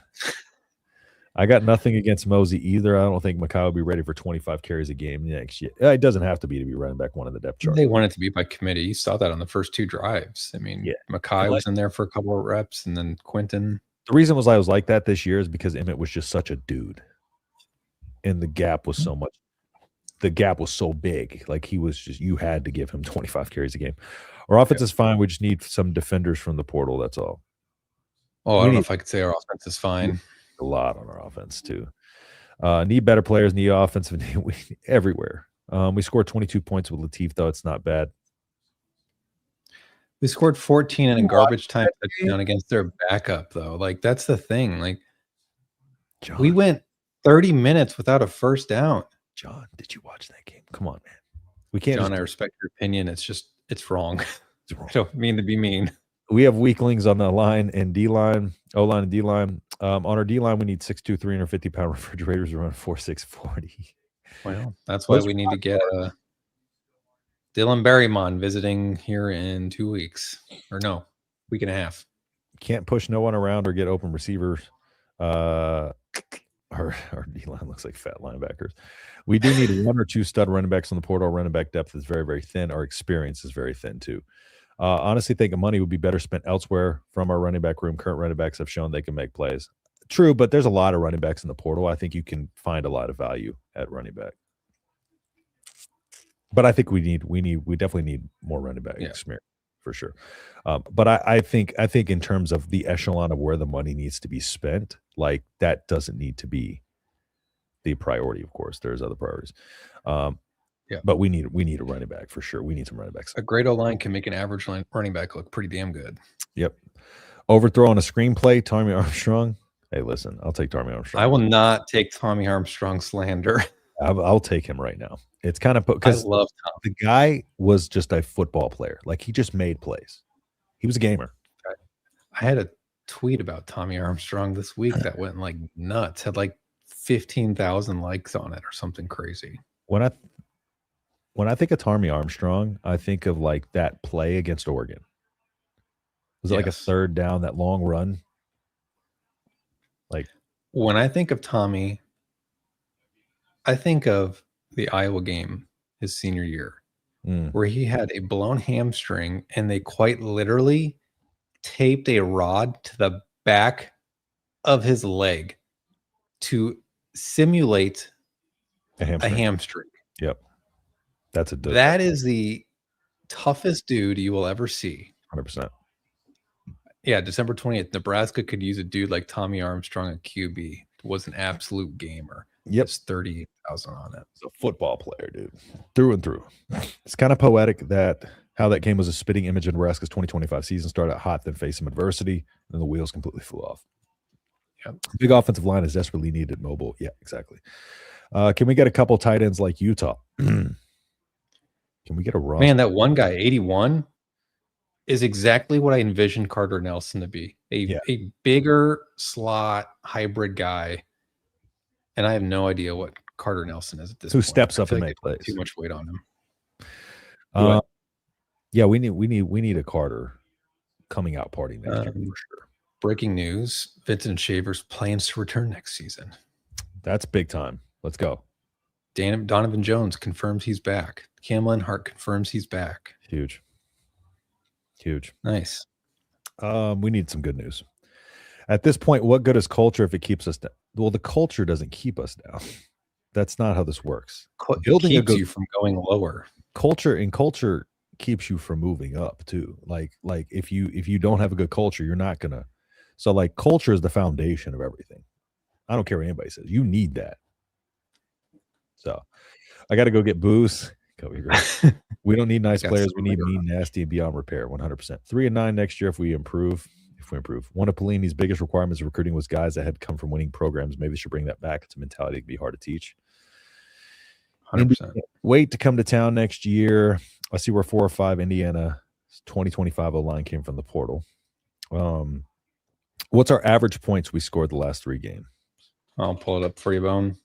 I got nothing against Mosey either. I don't think Makai will be ready for 25 carries a game next year. It doesn't have to be running back 1 in the depth chart. They want it to be by committee. You saw that on the first 2 drives. I mean, Makai was in there for a couple of reps, and then Quentin. The reason I was like that this year is because Emmett was just such a dude, and the gap was so much. The gap was so big. Like he was just, you had to give him 25 carries a game. Our offense is fine. We just need some defenders from the portal. That's all. Oh, I don't know if I could say our offense is fine. A lot on our offense too. Need better players, need offensive everywhere. We scored 22 points with Latif, though. It's not bad. We scored 14 in a garbage time touchdown against their backup, though. Like, that's the thing. Like, John, we went 30 minutes without a first down. John, did you watch that game? Come on, man. We can't. John, I respect your opinion. It's just, it's wrong. It's wrong. I don't mean to be mean. We have weaklings on the line and D-line, O-line and D-line. On our D-line, we need 6'2", 350-pound refrigerators around 4'6", 40. Well, that's why we need to get Dylan Berrymon visiting here in 2 weeks. Or no, week and a half. Can't push no one around or get open receivers. Our D-line looks like fat linebackers. We do need 1 or 2 stud running backs on the portal. Running back depth is very, very thin. Our experience is very thin, too. Honestly, think the money would be better spent elsewhere from our running back room. Current running backs have shown they can make plays. True, but there's a lot of running backs in the portal. I think you can find a lot of value at running back. But I think we definitely need more running back experience for sure. But I think in terms of the echelon of where the money needs to be spent, like that doesn't need to be the priority. Of course, there's other priorities. But we need a running back for sure. We need some running backs. A great O-line can make an average running back look pretty damn good. Yep. Overthrow on a screenplay, Tommy Armstrong. Hey, listen, I'll take Tommy Armstrong. I will not take Tommy Armstrong slander. I'll take him right now. It's kind of because I love Tom. The guy was just a football player. Like he just made plays. He was a gamer. I had a tweet about Tommy Armstrong this week that went like nuts. Had like 15,000 likes on it or something crazy. When I think of Tommy Armstrong, I think of like that play against Oregon. Was it like a third down, that long run? Like when I think of Tommy, I think of the Iowa game his senior year, where he had a blown hamstring and they quite literally taped a rod to the back of his leg to simulate a hamstring. Yep. That is the toughest dude you will ever see. 100%. Yeah, December 20th, Nebraska could use a dude like Tommy Armstrong at QB. Was an absolute gamer. Yep. It's 38,000 on it. It's a football player, dude. Through and through. It's kind of poetic that how that game was a spitting image of Nebraska's 2025 season. Started out hot, then faced some adversity, and the wheels completely flew off. Yep. Big offensive line is desperately needed mobile. Yeah, exactly. Can we get a couple tight ends like Utah? Can we get a roster? Man, that one guy, 81, is exactly what I envisioned Carter Nelson to be. A bigger slot hybrid guy. And I have no idea what Carter Nelson is at this point. Who steps up and makes plays. Too much weight on him. Yeah, we need a Carter coming out party next year for sure. Breaking news: Vincent Shavers plans to return next season. That's big time. Let's go. Donovan Jones confirms he's back. Cam Lenhart confirms he's back. Huge. Nice. We need some good news. At this point, what good is culture if it keeps us down? Well, the culture doesn't keep us down. That's not how this works. Building keeps you from going lower. Culture keeps you from moving up too. Like if you don't have a good culture, you're not gonna So like culture is the foundation of everything. I don't care what anybody says. You need that. So I got to go get booze. We don't need nice players. We need mean, nasty, and beyond repair. 100%. 3-9 next year if we improve. One of Pelini's biggest requirements of recruiting was guys that had come from winning programs. Maybe they should bring that back. It's a mentality that can be hard to teach. 100%. Wait to come to town next year. I see where 4 or 5 Indiana 2025 O-line came from the portal. What's our average points we scored the last 3 games? I'll pull it up for you, Bone.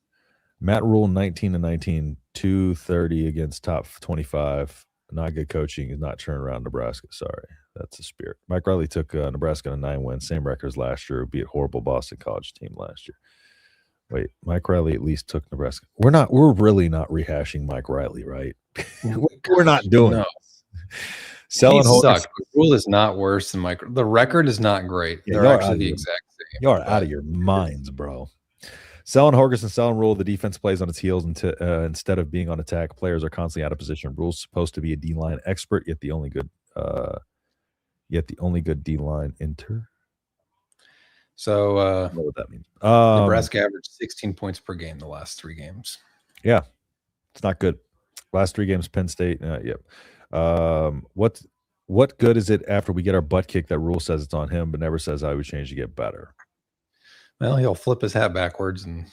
Matt Rule 19-19, 230 against top 25. Not good coaching is not turning around Nebraska. Sorry, that's the spirit. Mike Riley took Nebraska to 9 wins, same record as last year. Beat horrible Boston College team last year. Wait, Mike Riley at least took Nebraska. We're really not rehashing Mike Riley, right? We're not doing it. Selling sucked. Rule is not worse than Mike. The record is not great. Yeah, they're actually the exact same. You are out of your minds, bro. Selling Horgerson, selling Rule, the defense plays on its heels instead of being on attack. Players are constantly out of position. Rule's supposed to be a D-line expert, yet the only good D-line enter. So I don't know what that means. Nebraska averaged 16 points per game the last 3 games. Yeah, it's not good. Last 3 games, Penn State. Yep. What good is it after we get our butt kicked that Rule says it's on him, but never says I would change to get better? Well, he'll flip his hat backwards and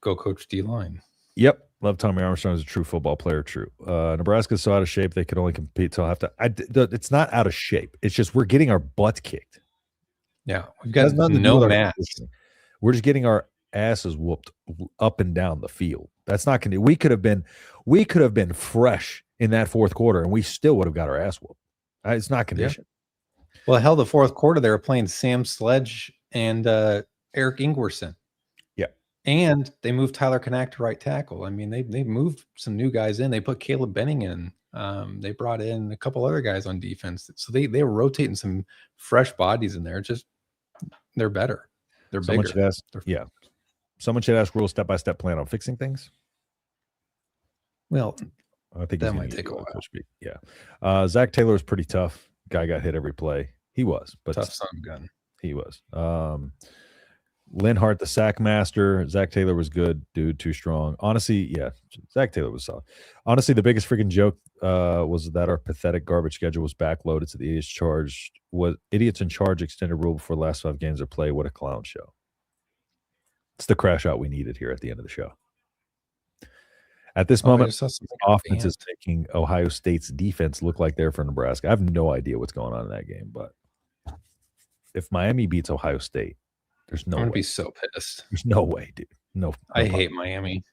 go coach D-line. Yep. Love Tommy Armstrong is a true football player. True. Nebraska's so out of shape they could only compete till halftime. It's not out of shape. It's just we're getting our butt kicked. Yeah, we've got no match. We're just getting our asses whooped up and down the field. That's not going to. We could have been fresh in that fourth quarter, and we still would have got our ass whooped. It's not conditioned. Yeah. Well, hell, the fourth quarter they were playing Sam Sledge and Eric Ingwerson. Yeah, and they moved Tyler Knack to right tackle. I mean, they moved some new guys in. They put Caleb Benning in. They brought in a couple other guys on defense. So they were rotating some fresh bodies in there. Just they're better. They're bigger. Someone should ask Rule step-by-step plan on fixing things. Well, I think that might take a while. Yeah. Zach Taylor was pretty tough. Guy got hit every play. He was, but tough son of a gun. He was. Linhart, the sack master. Zach Taylor was good, dude. Too strong. Honestly, yeah. Zach Taylor was solid. Honestly, the biggest freaking joke was that our pathetic garbage schedule was backloaded to the idiots in charge extended rule before the last 5 games of play. What a clown show. It's the crash out we needed here at the end of the show. At this moment, offense is making Ohio State's defense look like they're for Nebraska. I have no idea what's going on in that game, but if Miami beats Ohio State, there's no way. I'm going to be so pissed. There's no way, dude. No I hate Miami.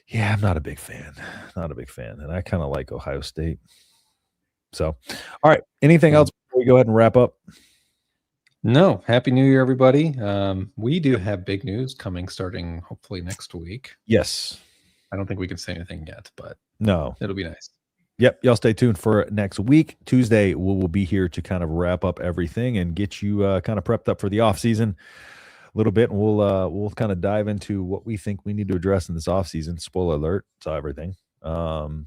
Yeah, I'm not a big fan. And I kind of like Ohio State. So, all right. Anything else before we go ahead and wrap up? No. Happy New Year, everybody. We do have big news coming starting hopefully next week. Yes. I don't think we can say anything yet, but no, it'll be nice. Yep. Y'all stay tuned for next week. Tuesday, we'll be here to kind of wrap up everything and get you kind of prepped up for the off season a little bit. And we'll kind of dive into what we think we need to address in this off season. Spoiler alert. So everything. We'll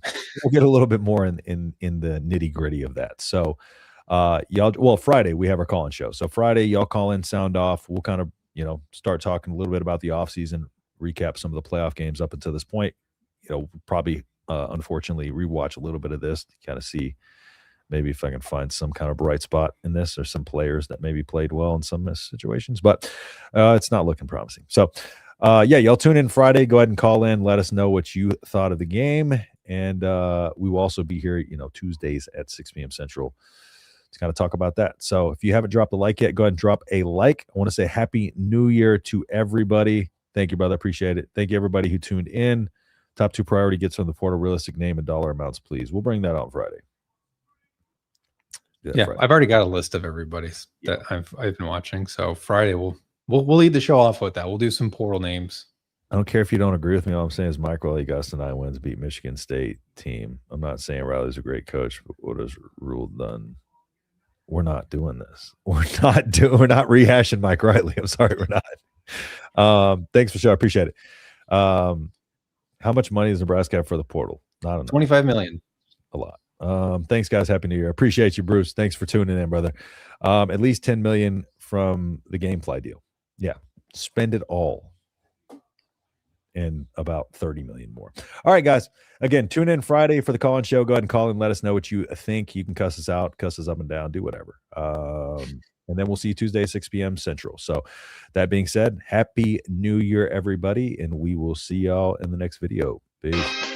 get a little bit more in the nitty gritty of that. So Friday we have our call-in show. So Friday, y'all call in, sound off. We'll kind of, start talking a little bit about the off season, recap some of the playoff games up until this point. Probably unfortunately rewatch a little bit of this to kind of see maybe if I can find some kind of bright spot in this or some players that maybe played well in some situations, but it's not looking promising. So y'all tune in Friday. Go ahead and call in. Let us know what you thought of the game. And we will also be here, Tuesdays at 6 p.m. Central to kind of talk about that. So if you haven't dropped a like yet, go ahead and drop a like. I want to say Happy New Year to everybody. Thank you, brother. Appreciate it. Thank you, everybody who tuned in. Top 2 priority gets on the portal. Realistic name and dollar amounts, please. We'll bring that out Friday. Yeah, Friday. I've already got a list of everybody's that I've been watching. So Friday we'll lead the show off with that. We'll do some portal names. I don't care if you don't agree with me. All I'm saying is Mike Riley got us to 9 wins, beat Michigan State team. I'm not saying Riley's a great coach, but what has Rule done? We're not doing this. We're not rehashing Mike Riley. I'm sorry, we're not. Thanks for sure. I appreciate it. How much money does Nebraska have for the portal? Not enough. $25 million. A lot. Thanks, guys. Happy New Year. Appreciate you, Bruce. Thanks for tuning in, brother. At least $10 million from the GameFly deal. Yeah, spend it all. And about 30 million more. All right, guys. Again, tune in Friday for the call-in show. Go ahead and call in. Let us know what you think. You can cuss us out, cuss us up and down, do whatever. And then we'll see you Tuesday at 6 p.m. Central. So that being said, Happy New Year, everybody. And we will see y'all in the next video. Peace.